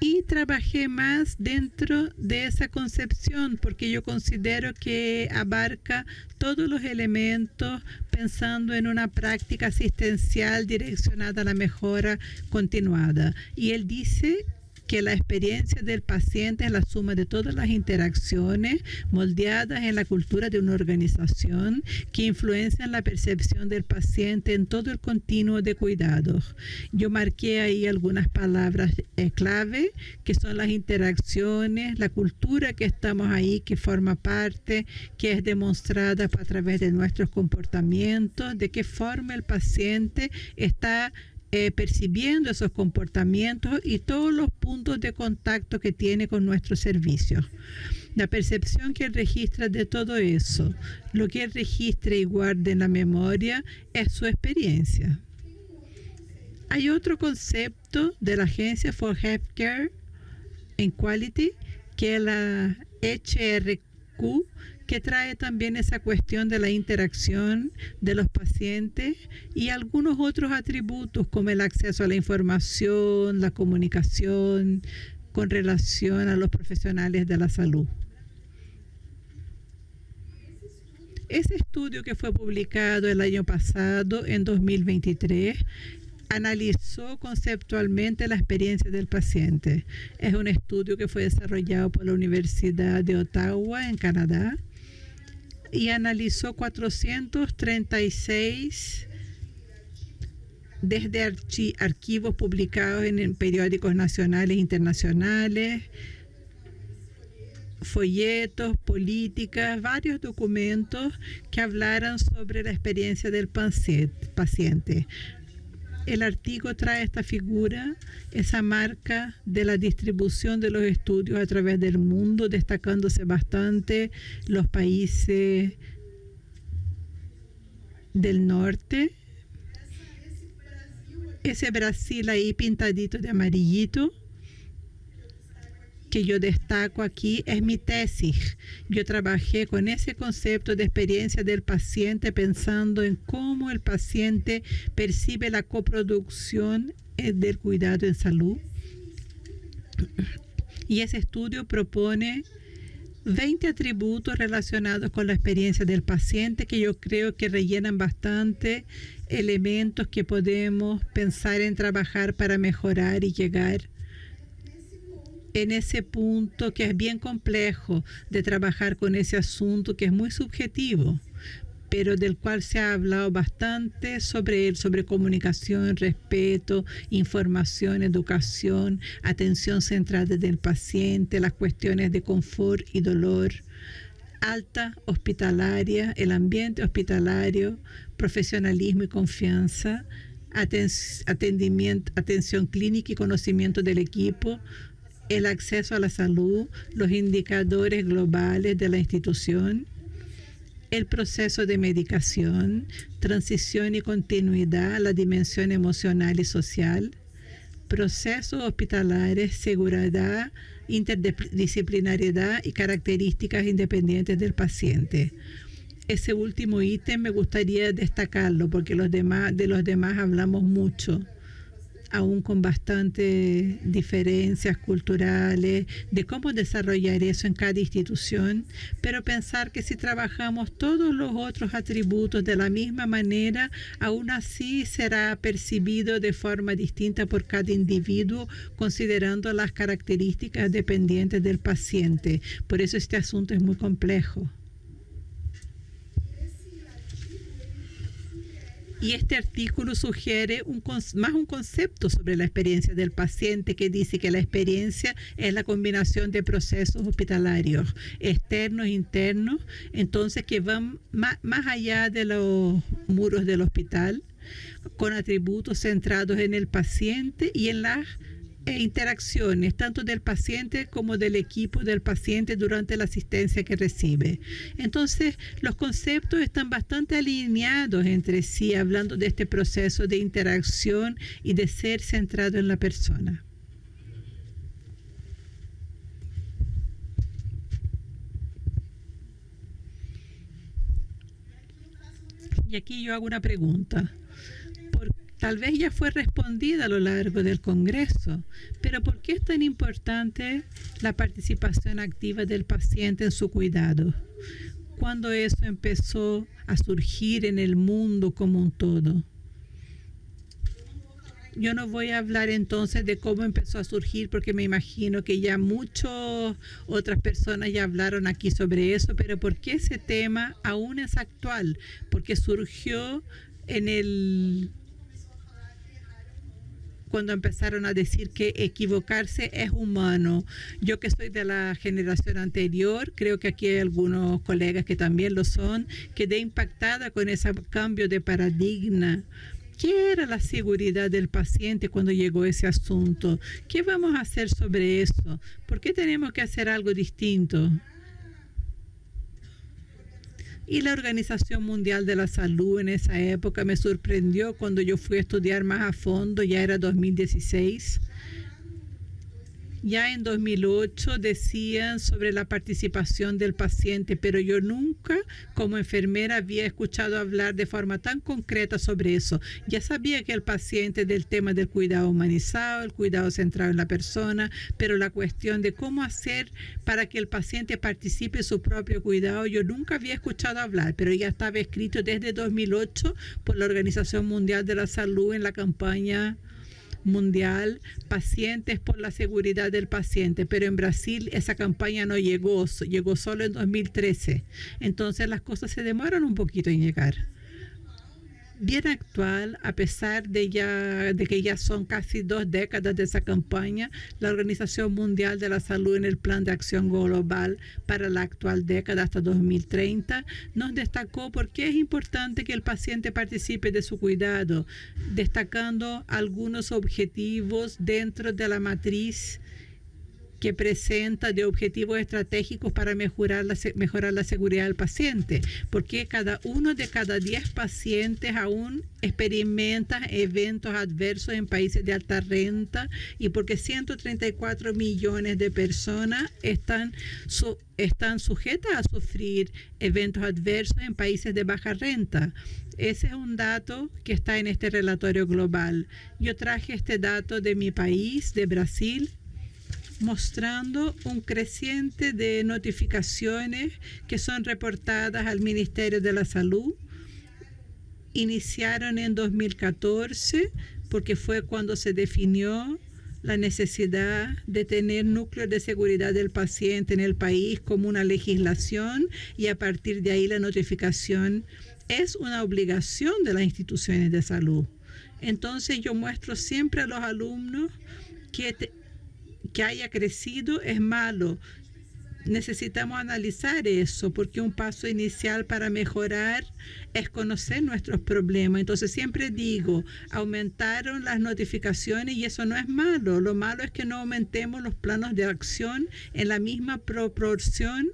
Y trabajé más dentro de esa concepción porque yo considero que abarca todos los elementos pensando en una práctica asistencial direccionada a la mejora continuada. Y él dice que la experiencia del paciente es la suma de todas las interacciones moldeadas en la cultura de una organización que influencian la percepción del paciente en todo el continuo de cuidados. Yo marqué ahí algunas palabras clave, que son las interacciones, la cultura que estamos ahí, que forma parte, que es demostrada a través de nuestros comportamientos, de qué forma el paciente está percibiendo esos comportamientos y todos los puntos de contacto que tiene con nuestros servicios. La percepción que él registra de todo eso, lo que él registra y guarda en la memoria es su experiencia. Hay otro concepto de la Agencia for Healthcare and Quality, que es la HRQ, que trae también esa cuestión de la interacción de los pacientes y algunos otros atributos como el acceso a la información, la comunicación con relación a los profesionales de la salud. Ese estudio que fue publicado el año pasado, en 2023, analizó conceptualmente la experiencia del paciente. Es un estudio que fue desarrollado por la Universidad de Ottawa, en Canadá, y analizó 436 desde archivos publicados en periódicos nacionales e internacionales, folletos, políticas, varios documentos que hablaran sobre la experiencia del paciente. El artículo trae esta figura, esa marca de la distribución de los estudios a través del mundo, destacándose bastante los países del norte. Ese Brasil ahí pintadito de amarillito, que yo destaco aquí, es mi tesis. Yo trabajé con ese concepto de experiencia del paciente pensando en cómo el paciente percibe la coproducción del cuidado en salud. Y ese estudio propone 20 atributos relacionados con la experiencia del paciente que yo creo que rellenan bastante elementos que podemos pensar en trabajar para mejorar y llegar en ese punto que es bien complejo de trabajar con ese asunto que es muy subjetivo, pero del cual se ha hablado bastante sobre él, sobre comunicación, respeto, información, educación, atención centrada del paciente, las cuestiones de confort y dolor, alta hospitalaria, el ambiente hospitalario, profesionalismo y confianza, atención clínica y conocimiento del equipo, el acceso a la salud, los indicadores globales de la institución, el proceso de medicación, transición y continuidad, la dimensión emocional y social, procesos hospitalares, seguridad, interdisciplinariedad y características independientes del paciente. Ese último ítem me gustaría destacarlo porque de los demás hablamos mucho, aún con bastantes diferencias culturales, de cómo desarrollar eso en cada institución, pero pensar que si trabajamos todos los otros atributos de la misma manera, aún así será percibido de forma distinta por cada individuo, considerando las características dependientes del paciente. Por eso este asunto es muy complejo. Y este artículo sugiere más un concepto sobre la experiencia del paciente que dice que la experiencia es la combinación de procesos hospitalarios externos e internos, entonces que van más allá de los muros del hospital, con atributos centrados en el paciente y en las interacciones tanto del paciente como del equipo del paciente durante la asistencia que recibe. Entonces, los conceptos están bastante alineados entre sí, hablando de este proceso de interacción y de ser centrado en la persona. Y aquí yo hago una pregunta. Tal vez ya fue respondida a lo largo del Congreso, pero ¿por qué es tan importante la participación activa del paciente en su cuidado? ¿Cuándo eso empezó a surgir en el mundo como un todo? Yo no voy a hablar entonces de cómo empezó a surgir, porque me imagino que ya muchas otras personas ya hablaron aquí sobre eso, pero ¿por qué ese tema aún es actual? Porque surgió cuando empezaron a decir que equivocarse es humano. Yo que soy de la generación anterior, creo que aquí hay algunos colegas que también lo son, quedé impactada con ese cambio de paradigma. ¿Qué era la seguridad del paciente cuando llegó ese asunto? ¿Qué vamos a hacer sobre eso? ¿Por qué tenemos que hacer algo distinto? Y la Organización Mundial de la Salud en esa época me sorprendió cuando yo fui a estudiar más a fondo, ya era 2016. Ya en 2008 decían sobre la participación del paciente, pero yo nunca como enfermera había escuchado hablar de forma tan concreta sobre eso. Ya sabía que el paciente del tema del cuidado humanizado, el cuidado centrado en la persona, pero la cuestión de cómo hacer para que el paciente participe en su propio cuidado, yo nunca había escuchado hablar, pero ya estaba escrito desde 2008 por la Organización Mundial de la Salud en la campaña mundial, pacientes por la seguridad del paciente, pero en Brasil esa campaña no llegó solo en 2013. Entonces las cosas se demoran un poquito en llegar. Bien actual, a pesar de que ya son casi 2 décadas de esa campaña, la Organización Mundial de la Salud en el Plan de Acción Global para la actual década hasta 2030 nos destacó por qué es importante que el paciente participe de su cuidado, destacando algunos objetivos dentro de la matriz que presenta de objetivos estratégicos para mejorar la seguridad del paciente, porque uno de cada 10 pacientes aún experimenta eventos adversos en países de alta renta y porque 134 millones de personas están sujetas a sufrir eventos adversos en países de baja renta. Ese es un dato que está en este relatorio global. Yo traje este dato de mi país, de Brasil, mostrando un creciente de notificaciones que son reportadas al Ministerio de la Salud. Iniciaron en 2014 porque fue cuando se definió la necesidad de tener núcleos de seguridad del paciente en el país como una legislación, y a partir de ahí la notificación es una obligación de las instituciones de salud. Entonces yo muestro siempre a los alumnos que haya crecido es malo. Necesitamos analizar eso, porque un paso inicial para mejorar es conocer nuestros problemas. Entonces siempre digo, aumentaron las notificaciones y eso no es malo. Lo malo es que no aumentemos los planos de acción en la misma proporción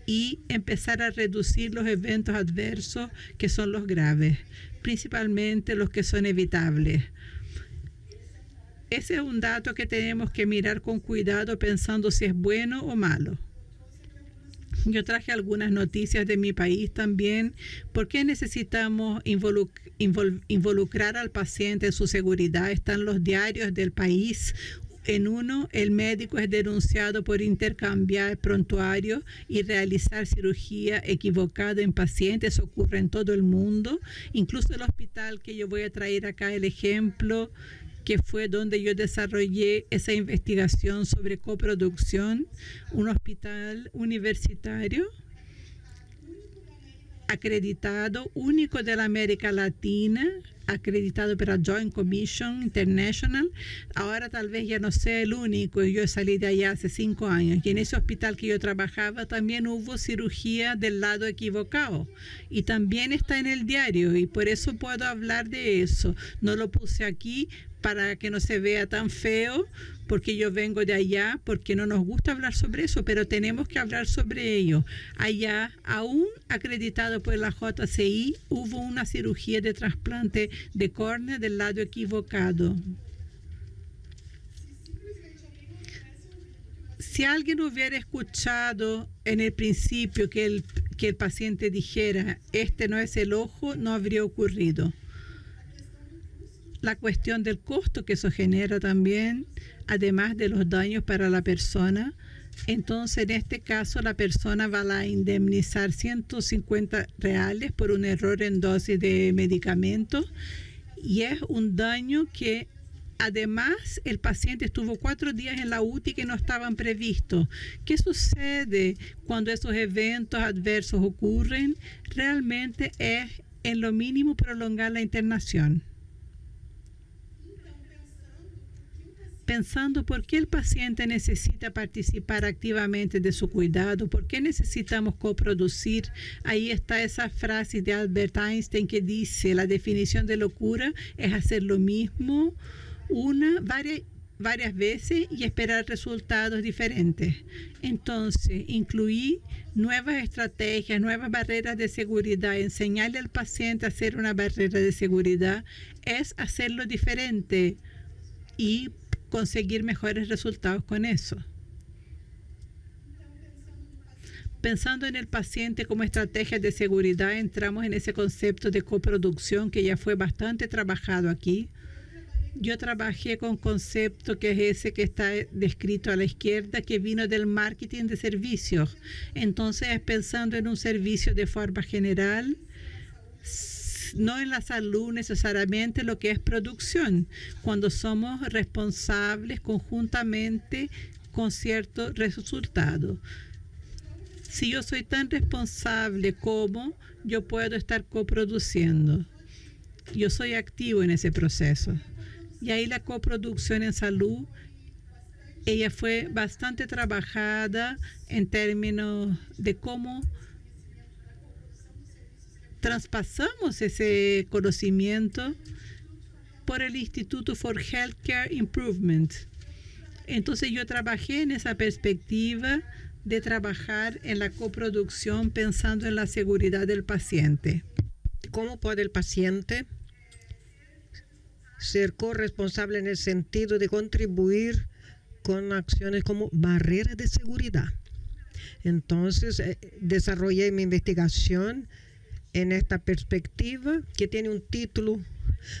y empezar a reducir los eventos adversos que son los graves, principalmente los que son evitables. Ese es un dato que tenemos que mirar con cuidado pensando si es bueno o malo. Yo traje algunas noticias de mi país también. ¿Por qué necesitamos involucrar al paciente en su seguridad? Están los diarios del país. En uno, el médico es denunciado por intercambiar prontuarios y realizar cirugía equivocada en pacientes. Ocurre en todo el mundo. Incluso el hospital que yo voy a traer acá, el ejemplo, que fue donde yo desarrollé esa investigación sobre coproducción, un hospital universitario acreditado, único de la América Latina, acreditado por la Joint Commission International. Ahora tal vez ya no sea el único, yo salí de allá hace 5 años y en ese hospital que yo trabajaba también hubo cirugía del lado equivocado y también está en el diario y por eso puedo hablar de eso. No lo puse aquí para que no se vea tan feo, porque yo vengo de allá, porque no nos gusta hablar sobre eso, pero tenemos que hablar sobre ello. Allá, aún acreditado por la JCI, hubo una cirugía de trasplante de córnea del lado equivocado. Si alguien hubiera escuchado en el principio que el paciente dijera, este no es el ojo, no habría ocurrido. La cuestión del costo que eso genera también, además de los daños para la persona. Entonces, en este caso, la persona va a indemnizar $150 por un error en dosis de medicamentos, y es un daño que además el paciente estuvo 4 días en la UTI que no estaban previstos. ¿Qué sucede cuando esos eventos adversos ocurren? Realmente es en lo mínimo prolongar la internación. Pensando por qué el paciente necesita participar activamente de su cuidado, por qué necesitamos coproducir. Ahí está esa frase de Albert Einstein que dice, la definición de locura es hacer lo mismo varias veces y esperar resultados diferentes. Entonces, incluir nuevas estrategias, nuevas barreras de seguridad, enseñarle al paciente a hacer una barrera de seguridad es hacerlo diferente y conseguir mejores resultados con eso. Pensando en el paciente como estrategia de seguridad, entramos en ese concepto de coproducción que ya fue bastante trabajado aquí. Yo trabajé con un concepto que es ese que está descrito a la izquierda, que vino del marketing de servicios. Entonces, pensando en un servicio de forma general, no en la salud necesariamente, lo que es producción, cuando somos responsables conjuntamente con cierto resultado. Si yo soy tan responsable como, yo puedo estar coproduciendo. Yo soy activo en ese proceso. Y ahí la coproducción en salud, ella fue bastante trabajada en términos de cómo traspasamos ese conocimiento por el Instituto for Healthcare Improvement. Entonces yo trabajé en esa perspectiva de trabajar en la coproducción pensando en la seguridad del paciente. ¿Cómo puede el paciente ser corresponsable en el sentido de contribuir con acciones como barreras de seguridad? Entonces desarrollé mi investigación en esta perspectiva, que tiene un título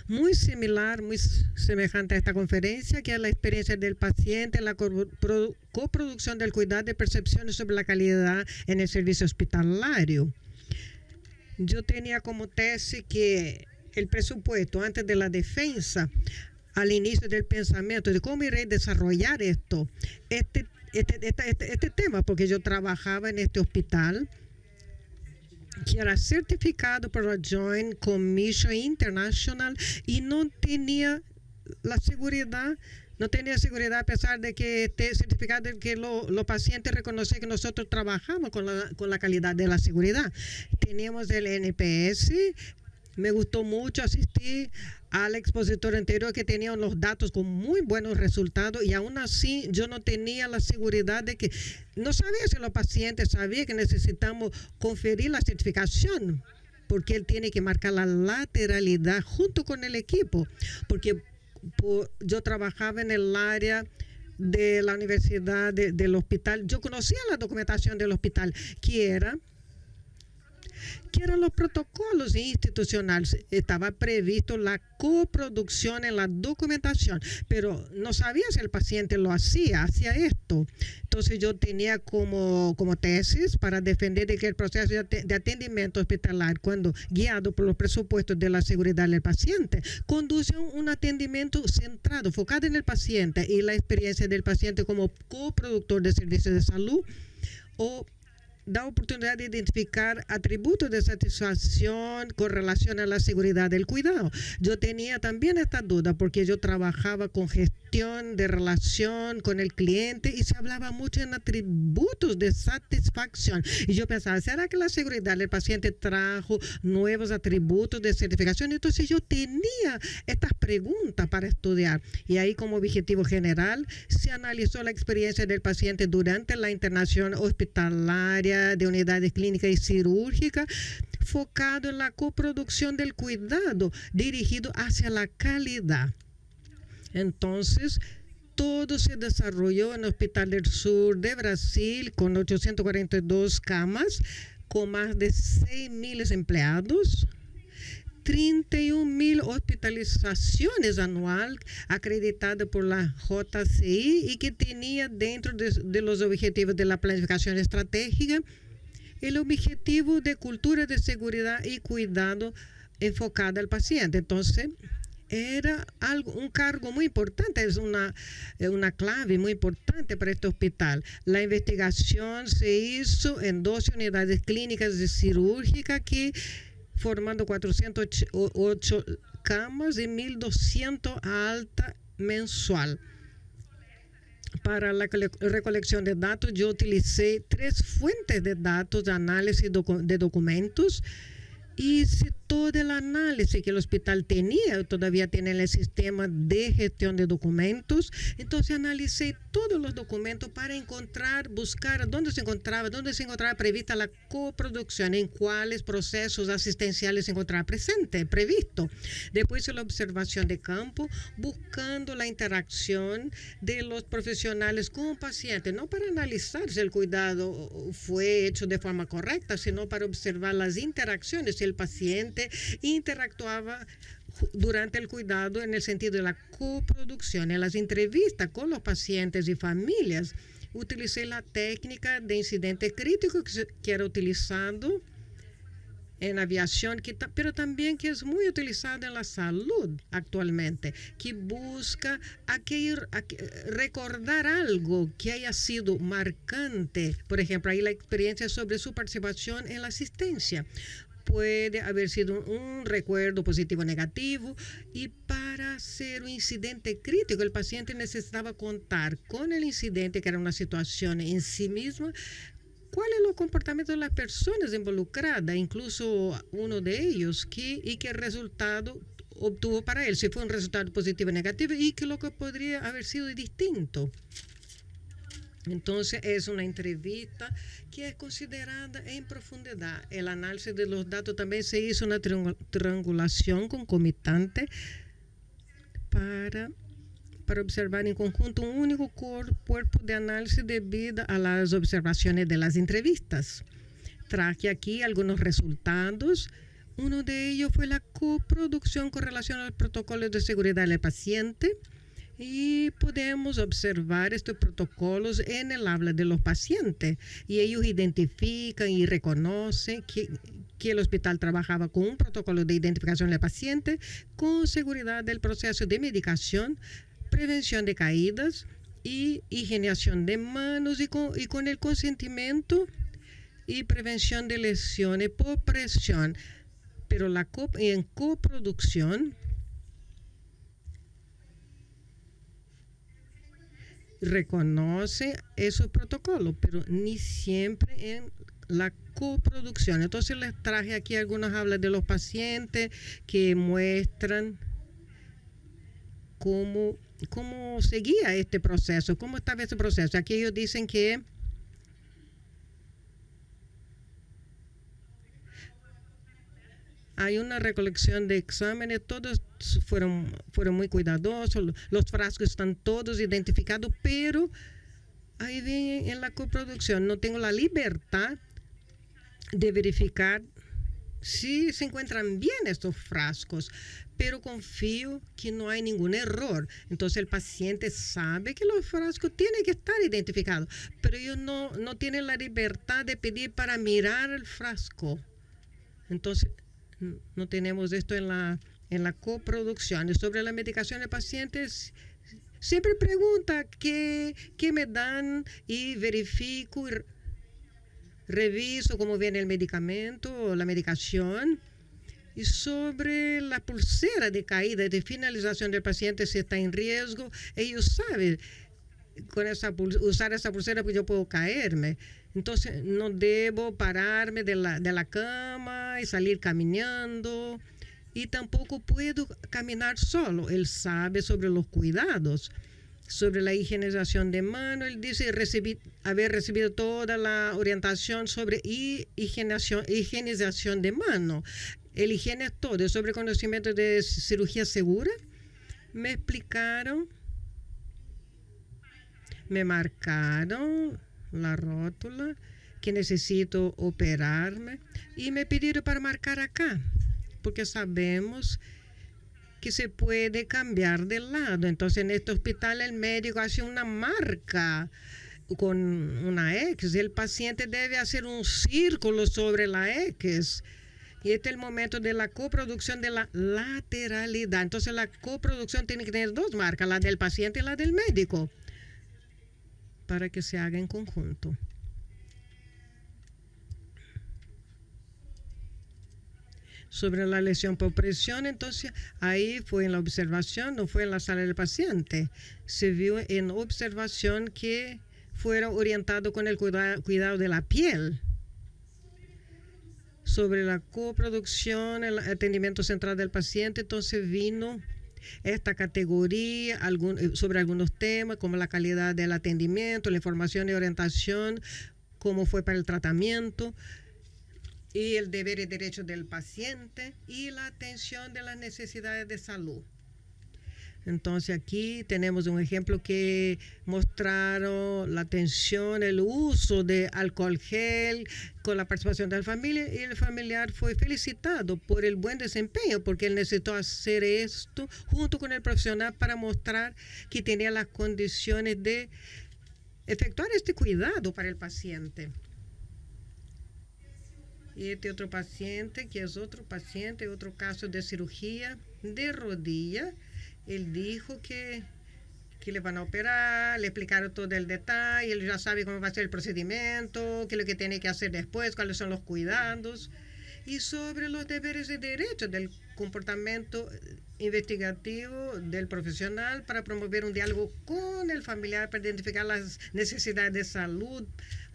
muy similar, muy semejante a esta conferencia, que es la experiencia del paciente en la coproducción del cuidado de percepciones sobre la calidad en el servicio hospitalario. Yo tenía como tesis que el presupuesto antes de la defensa, al inicio del pensamiento de cómo iré a desarrollar este tema, porque yo trabajaba en este hospital que era certificado por la Joint Commission International y no tenía la seguridad, a pesar de que esté certificado, de que los pacientes reconocen que nosotros trabajamos con la calidad de la seguridad. Teníamos el NPS. Me gustó mucho asistir al expositor anterior que tenía los datos con muy buenos resultados, y aún así yo no tenía la seguridad de que, no sabía si los pacientes sabían que necesitamos conferir la certificación, porque él tiene que marcar la lateralidad junto con el equipo, porque yo trabajaba en el área de la universidad, del hospital. Yo conocía la documentación del hospital, que eran los protocolos institucionales. Estaba previsto la coproducción en la documentación, pero no sabía si el paciente lo hacía esto. Entonces yo tenía como tesis para defender de que el proceso de atendimiento hospitalario, cuando guiado por los presupuestos de la seguridad del paciente, conduce a un atendimiento centrado, enfocado en el paciente y la experiencia del paciente como coproductor de servicios de salud, o da oportunidad de identificar atributos de satisfacción con relación a la seguridad del cuidado. Yo tenía también esta duda porque yo trabajaba con gestión de relación con el cliente y se hablaba mucho en atributos de satisfacción. Y yo pensaba, ¿será que la seguridad del paciente trajo nuevos atributos de certificación? Entonces yo tenía estas preguntas para estudiar. Y ahí, como objetivo general, se analizó la experiencia del paciente durante la internación hospitalaria de unidades clínicas y cirúrgicas, focado en la coproducción del cuidado dirigido hacia la calidad. Entonces, todo se desarrolló en el Hospital del Sur de Brasil con 842 camas, con más de 6.000 empleados, 31.000 hospitalizaciones anuales acreditadas por la JCI y que tenía dentro de los objetivos de la planificación estratégica el objetivo de cultura de seguridad y cuidado enfocada al paciente. Entonces, era un cargo muy importante, es una clave muy importante para este hospital. La investigación se hizo en 12 unidades clínicas y cirúrgicas que formando 408 camas y 1.200 alta mensual. Para la recolección de datos, yo utilicé 3 fuentes de datos de análisis de documentos. Hice todo el análisis que el hospital tenía, todavía tiene el sistema de gestión de documentos. Entonces analicé todos los documentos para buscar dónde se encontraba prevista la coproducción, en cuáles procesos asistenciales se encontraba previsto. Después la observación de campo, buscando la interacción de los profesionales con pacientes, no para analizar si el cuidado fue hecho de forma correcta, sino para observar las interacciones, si el paciente interactuaba durante el cuidado en el sentido de la coproducción. En las entrevistas con los pacientes y familias, utilicé la técnica de incidente crítico que era utilizado en aviación, pero también que es muy utilizada en la salud actualmente, que busca recordar algo que haya sido marcante. Por ejemplo, ahí la experiencia sobre su participación en la asistencia. Puede haber sido un recuerdo positivo o negativo, y para ser un incidente crítico el paciente necesitaba contar con el incidente, que era una situación en sí misma, cuál es el comportamiento de las personas involucradas, incluso uno de ellos, y qué resultado obtuvo para él, si fue un resultado positivo o negativo, y que lo que podría haber sido distinto. Entonces, es una entrevista que es considerada en profundidad. El análisis de los datos también se hizo una triangulación concomitante para observar en conjunto un único cuerpo de análisis debido a las observaciones de las entrevistas. Traje aquí algunos resultados. Uno de ellos fue la coproducción con relación al protocolo de seguridad del paciente. Y podemos observar estos protocolos en el habla de los pacientes, y ellos identifican y reconocen que el hospital trabajaba con un protocolo de identificación del paciente, con seguridad del proceso de medicación, prevención de caídas y higienización de manos, y con el consentimiento y prevención de lesiones por presión. Pero en coproducción reconoce esos protocolos, pero ni siempre en la coproducción. Entonces les traje aquí algunas hablas de los pacientes que muestran cómo seguía este proceso, cómo estaba este proceso. Aquí ellos dicen que hay una recolección de exámenes, todos fueron muy cuidadosos, los frascos están todos identificados, pero ahí ven en la coproducción, no tengo la libertad de verificar si se encuentran bien estos frascos, pero confío que no hay ningún error. Entonces el paciente sabe que los frascos tienen que estar identificados, pero ellos no tienen la libertad de pedir para mirar el frasco. Entonces no tenemos esto en la coproducción. Y sobre la medicación de pacientes, siempre pregunta qué me dan y verifico reviso cómo viene el medicamento o la medicación. Y sobre la pulsera de caída, de finalización del paciente, si está en riesgo, ellos saben con usar esa pulsera porque yo puedo caerme. Entonces no debo pararme de la cama y salir caminando. Y tampoco puedo caminar solo. Él sabe sobre los cuidados, sobre la higienización de mano. Él dice haber recibido toda la orientación sobre higienización de mano. El higiene es todo, sobre conocimiento de cirugía segura. Me explicaron, me marcaron la rótula que necesito operarme y me pidieron para marcar acá, porque sabemos que se puede cambiar de lado. Entonces en este hospital el médico hace una marca con una X y el paciente debe hacer un círculo sobre la X. Y este es el momento de la coproducción de la lateralidad. Entonces la coproducción tiene que tener dos marcas, la del paciente y la del médico, para que se haga en conjunto. Sobre la lesión por presión, entonces ahí fue en la observación, no fue en la sala del paciente. Se vio en observación que fuera orientado con el cuidado de la piel. Sobre la coproducción, el atendimiento central del paciente, entonces vino esta categoría sobre algunos temas como la calidad del atendimiento, la información y orientación, cómo fue para el tratamiento y el deber y derecho del paciente y la atención de las necesidades de salud. Entonces aquí tenemos un ejemplo que mostraron la atención, el uso de alcohol gel con la participación de la familia, y el familiar fue felicitado por el buen desempeño porque él necesitó hacer esto junto con el profesional para mostrar que tenía las condiciones de efectuar este cuidado para el paciente. Y este otro paciente, que es otro paciente, otro caso de cirugía de rodilla. Él dijo que le van a operar, le explicaron todo el detalle, él ya sabe cómo va a ser el procedimiento, qué es lo que tiene que hacer después, cuáles son los cuidados. Y sobre los deberes y derechos del comportamiento investigativo del profesional para promover un diálogo con el familiar para identificar las necesidades de salud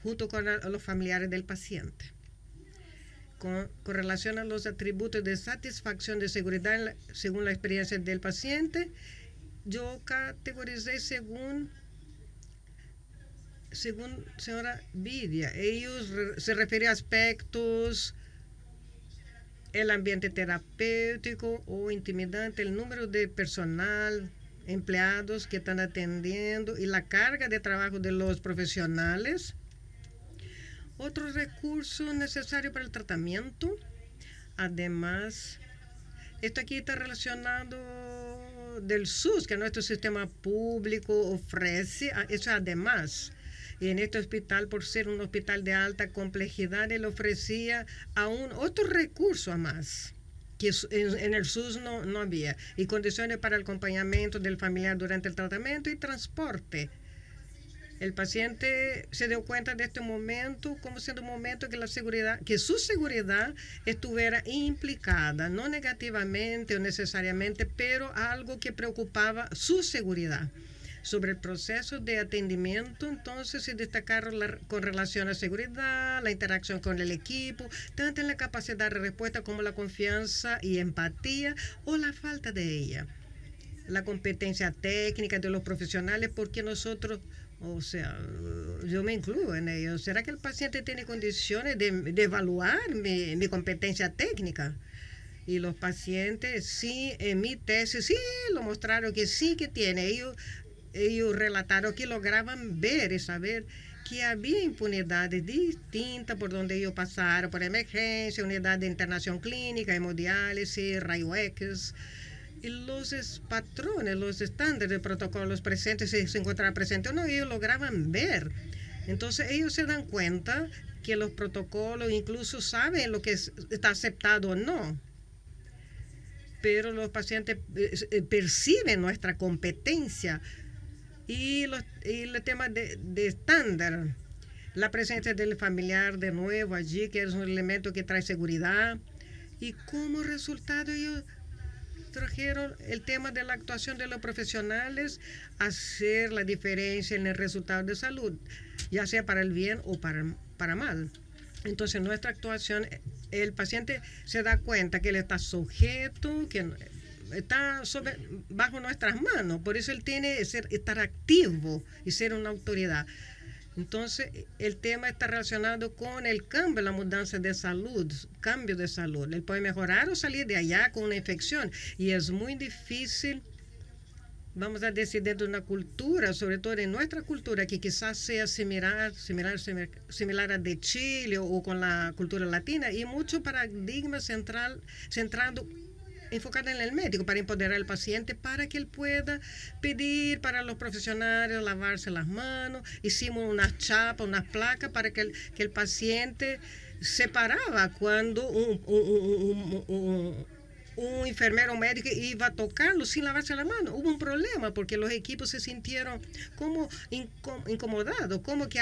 junto con los familiares del paciente. Con relación a los atributos de satisfacción de seguridad según la experiencia del paciente, yo categoricé según señora Vidia. Ellos se refieren a aspectos, el ambiente terapéutico o intimidante, el número de personal, empleados que están atendiendo y la carga de trabajo de los profesionales. Otro recurso necesario para el tratamiento. Además, esto aquí está relacionado del SUS, que nuestro sistema público ofrece. Eso además. Y en este hospital, por ser un hospital de alta complejidad, él ofrecía aún otro recurso a más, que en el SUS no había. Y condiciones para el acompañamiento del familiar durante el tratamiento y transporte. El paciente se dio cuenta de este momento como siendo un momento que su seguridad estuviera implicada, no negativamente o necesariamente, pero algo que preocupaba su seguridad. Sobre el proceso de atendimiento, entonces se destacaron con relación a seguridad, la interacción con el equipo, tanto en la capacidad de respuesta como la confianza y empatía o la falta de ella. La competencia técnica de los profesionales, porque nosotros, o sea, yo me incluyo en ello. ¿Será que el paciente tiene condiciones de evaluar mi competencia técnica? Y los pacientes, sí, en mi tesis, sí, lo mostraron que sí que tiene. Ellos relataron que lograban ver y saber que había impunidades distintas por donde ellos pasaron, por emergencia, unidad de internación clínica, hemodiálisis, rayo X. Y los patrones, los estándares de protocolos presentes, si se encontraban presentes o no, ellos lograban ver. Entonces ellos se dan cuenta que los protocolos incluso saben lo que está aceptado o no. Pero los pacientes perciben nuestra competencia y el tema de estándar. la presencia del familiar de nuevo allí, que es un elemento que trae seguridad. Y como resultado ellos trajeron el tema de la actuación de los profesionales, hacer la diferencia en el resultado de salud, ya sea para el bien o para mal. Entonces, nuestra actuación, el paciente se da cuenta que él está sujeto, que está bajo nuestras manos. Por eso él tiene que estar activo y ser una autoridad. Entonces, el tema está relacionado con el cambio, la mudanza de salud, cambio de salud. Él puede mejorar o salir de allá con una infección. Y es muy difícil, vamos a decir, dentro de una cultura, sobre todo en nuestra cultura, que quizás sea similar a de Chile o con la cultura latina, y mucho paradigma centrado enfocada en el médico para empoderar al paciente para que él pueda pedir para los profesionales lavarse las manos. Hicimos unas chapas, unas placas para que el paciente se paraba cuando un enfermero médico iba a tocarlo sin lavarse la mano. Hubo un problema porque los equipos se sintieron como incomodados, como que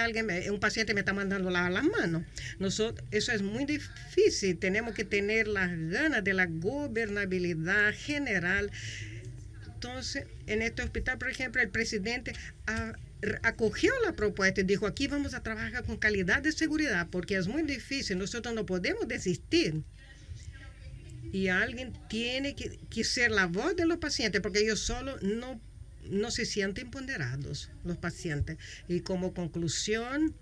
un paciente me está mandando lavar las manos. Eso es muy difícil. Tenemos que tener las ganas de la gobernabilidad general. Entonces, en este hospital, por ejemplo, el presidente acogió la propuesta y dijo, aquí vamos a trabajar con calidad de seguridad porque es muy difícil. Nosotros no podemos desistir. Y alguien tiene que ser la voz de los pacientes, porque ellos solos no se sienten ponderados, los pacientes. Y como conclusión,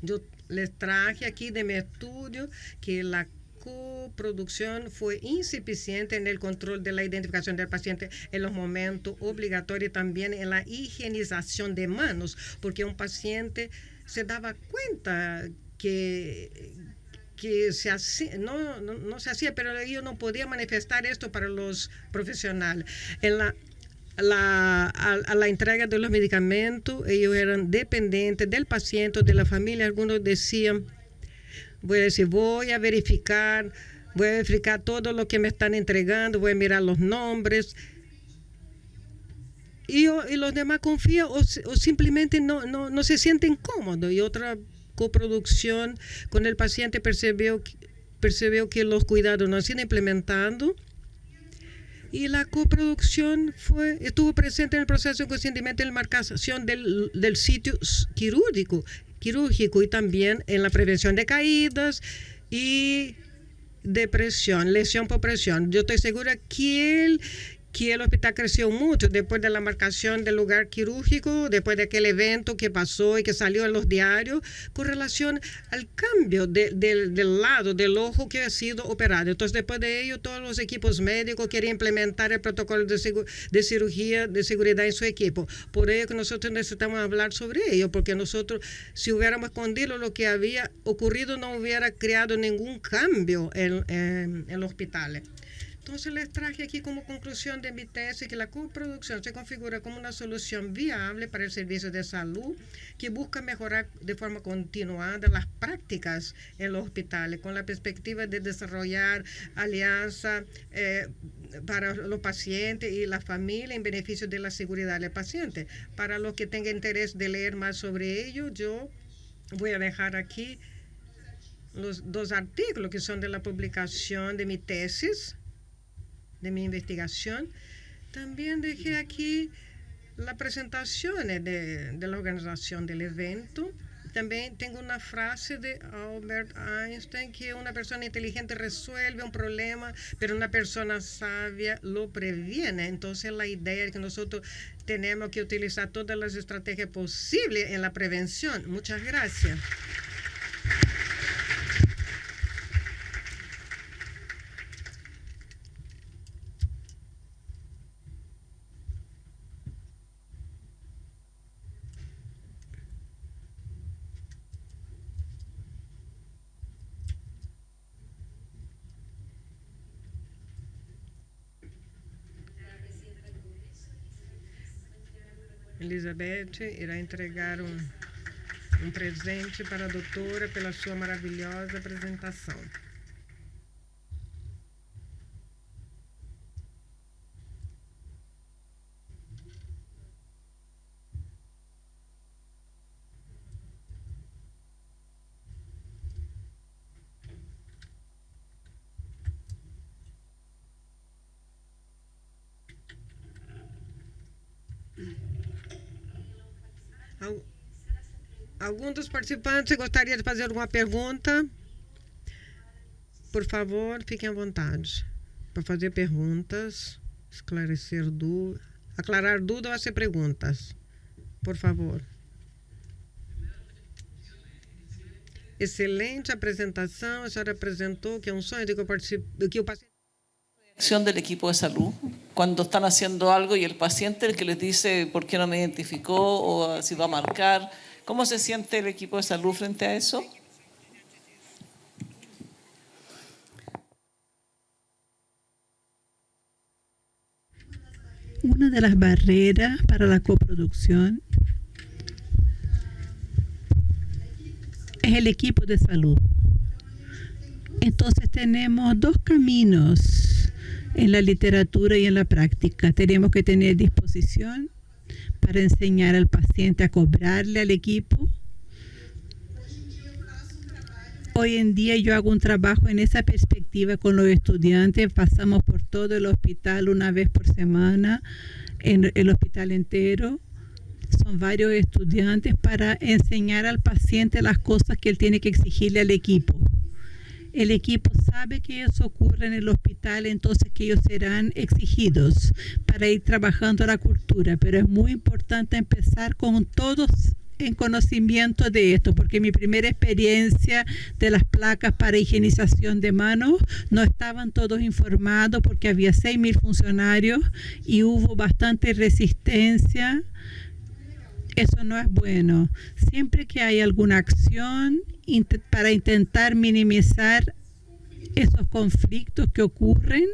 yo les traje aquí de mi estudio que la coproducción fue insuficiente en el control de la identificación del paciente en los momentos obligatorios, también en la higienización de manos, porque un paciente se daba cuenta que no se hacía, pero ellos no podían manifestar esto para los profesionales. A la entrega de los medicamentos, ellos eran dependientes del paciente, de la familia. Algunos decían, voy a verificar todo lo que me están entregando, voy a mirar los nombres. Y los demás confían o simplemente no se sienten cómodos. Y otra coproducción con el paciente percibió que los cuidados no han sido implementados y la coproducción estuvo presente en el proceso de consentimiento y la marcación del sitio quirúrgico y también en la prevención de caídas y depresión, lesión por presión. Yo estoy segura que el hospital creció mucho después de la marcación del lugar quirúrgico, después de aquel evento que pasó y que salió en los diarios, con relación al cambio del lado del ojo que ha sido operado. Entonces, después de ello, todos los equipos médicos querían implementar el protocolo de cirugía de seguridad en su equipo. Por ello que nosotros necesitamos hablar sobre ello, porque nosotros, si hubiéramos escondido lo que había ocurrido, no hubiera creado ningún cambio en los hospitales. Entonces les traje aquí como conclusión de mi tesis que la coproducción se configura como una solución viable para el servicio de salud que busca mejorar de forma continuada las prácticas en los hospitales con la perspectiva de desarrollar alianzas para los pacientes y la familia en beneficio de la seguridad del paciente. Para los que tengan interés de leer más sobre ello, yo voy a dejar aquí los 2 artículos que son de la publicación de mi tesis, de mi investigación. También dejé aquí las presentaciones de la organización del evento. También tengo una frase de Albert Einstein, que una persona inteligente resuelve un problema, pero una persona sabia lo previene. Entonces la idea es que nosotros tenemos que utilizar todas las estrategias posibles en la prevención. Muchas gracias. Elizabeth irá entregar um presente para a doutora pela sua maravilhosa apresentação. Algum dos participantes gostaria de fazer alguma pergunta? Por favor, fiquem à vontade para fazer perguntas, esclarecer dúvidas, aclarar dúvidas ou fazer perguntas. Por favor. Excelente apresentação. A senhora apresentou que é um sonho de que o paciente... Acción del equipo de salud cuando están haciendo algo y el paciente el que les dice por qué no me identificó o si va a marcar. ¿Cómo se siente el equipo de salud frente a eso? Una de las barreras para la coproducción es el equipo de salud. Entonces tenemos dos caminos en la literatura y en la práctica. Tenemos que tener disposición para enseñar al paciente a cobrarle al equipo. Hoy en día yo hago un trabajo en esa perspectiva con los estudiantes. Pasamos por todo el hospital una vez por semana, en el hospital entero. Son varios estudiantes para enseñar al paciente las cosas que él tiene que exigirle al equipo. El equipo sabe que eso ocurre en el hospital, entonces que ellos serán exigidos para ir trabajando la cultura. Pero es muy importante empezar con todos en conocimiento de esto, porque mi primera experiencia de las placas para higienización de manos no estaban todos informados porque había 6.000 funcionarios y hubo bastante resistencia. Eso no es bueno. Siempre que hay alguna acción para intentar minimizar esos conflictos que ocurren,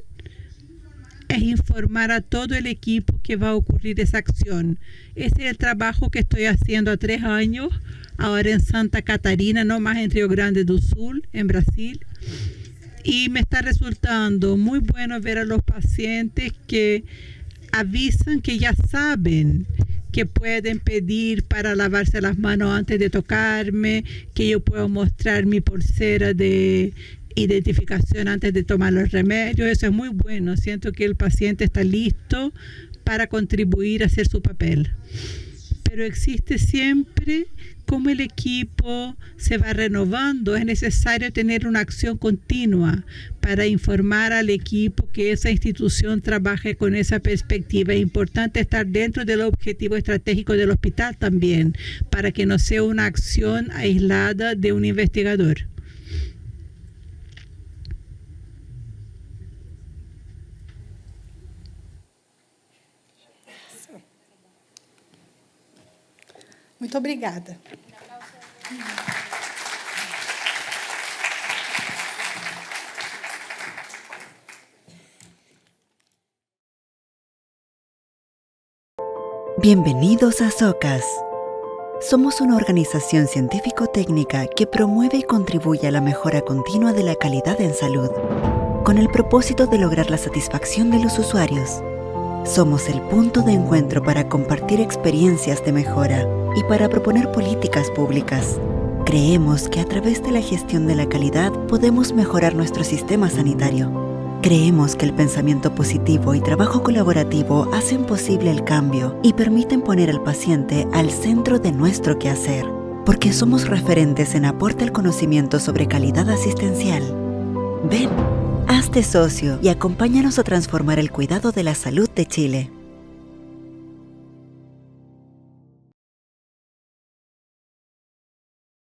es informar a todo el equipo que va a ocurrir esa acción. Ese es el trabajo que estoy haciendo a 3 años, ahora en Santa Catarina, no más en Río Grande do Sul, en Brasil. Y me está resultando muy bueno ver a los pacientes que avisan que ya saben que pueden pedir para lavarse las manos antes de tocarme, que yo puedo mostrar mi pulsera de identificación antes de tomar los remedios. Eso es muy bueno. Siento que el paciente está listo para contribuir a hacer su papel. Pero existe siempre cómo el equipo se va renovando. Es necesario tener una acción continua para informar al equipo que esa institución trabaje con esa perspectiva. Es importante estar dentro del objetivo estratégico del hospital también, para que no sea una acción aislada de un investigador. Muito obrigada. Bienvenidos a SOCAS. Somos una organización científico-técnica que promueve y contribuye a la mejora continua de la calidad en salud, con el propósito de lograr la satisfacción de los usuarios. Somos el punto de encuentro para compartir experiencias de mejora y para proponer políticas públicas. Creemos que a través de la gestión de la calidad podemos mejorar nuestro sistema sanitario. Creemos que el pensamiento positivo y trabajo colaborativo hacen posible el cambio y permiten poner al paciente al centro de nuestro quehacer, porque somos referentes en aporte al conocimiento sobre calidad asistencial. Ven, hazte socio y acompáñanos a transformar el cuidado de la salud de Chile.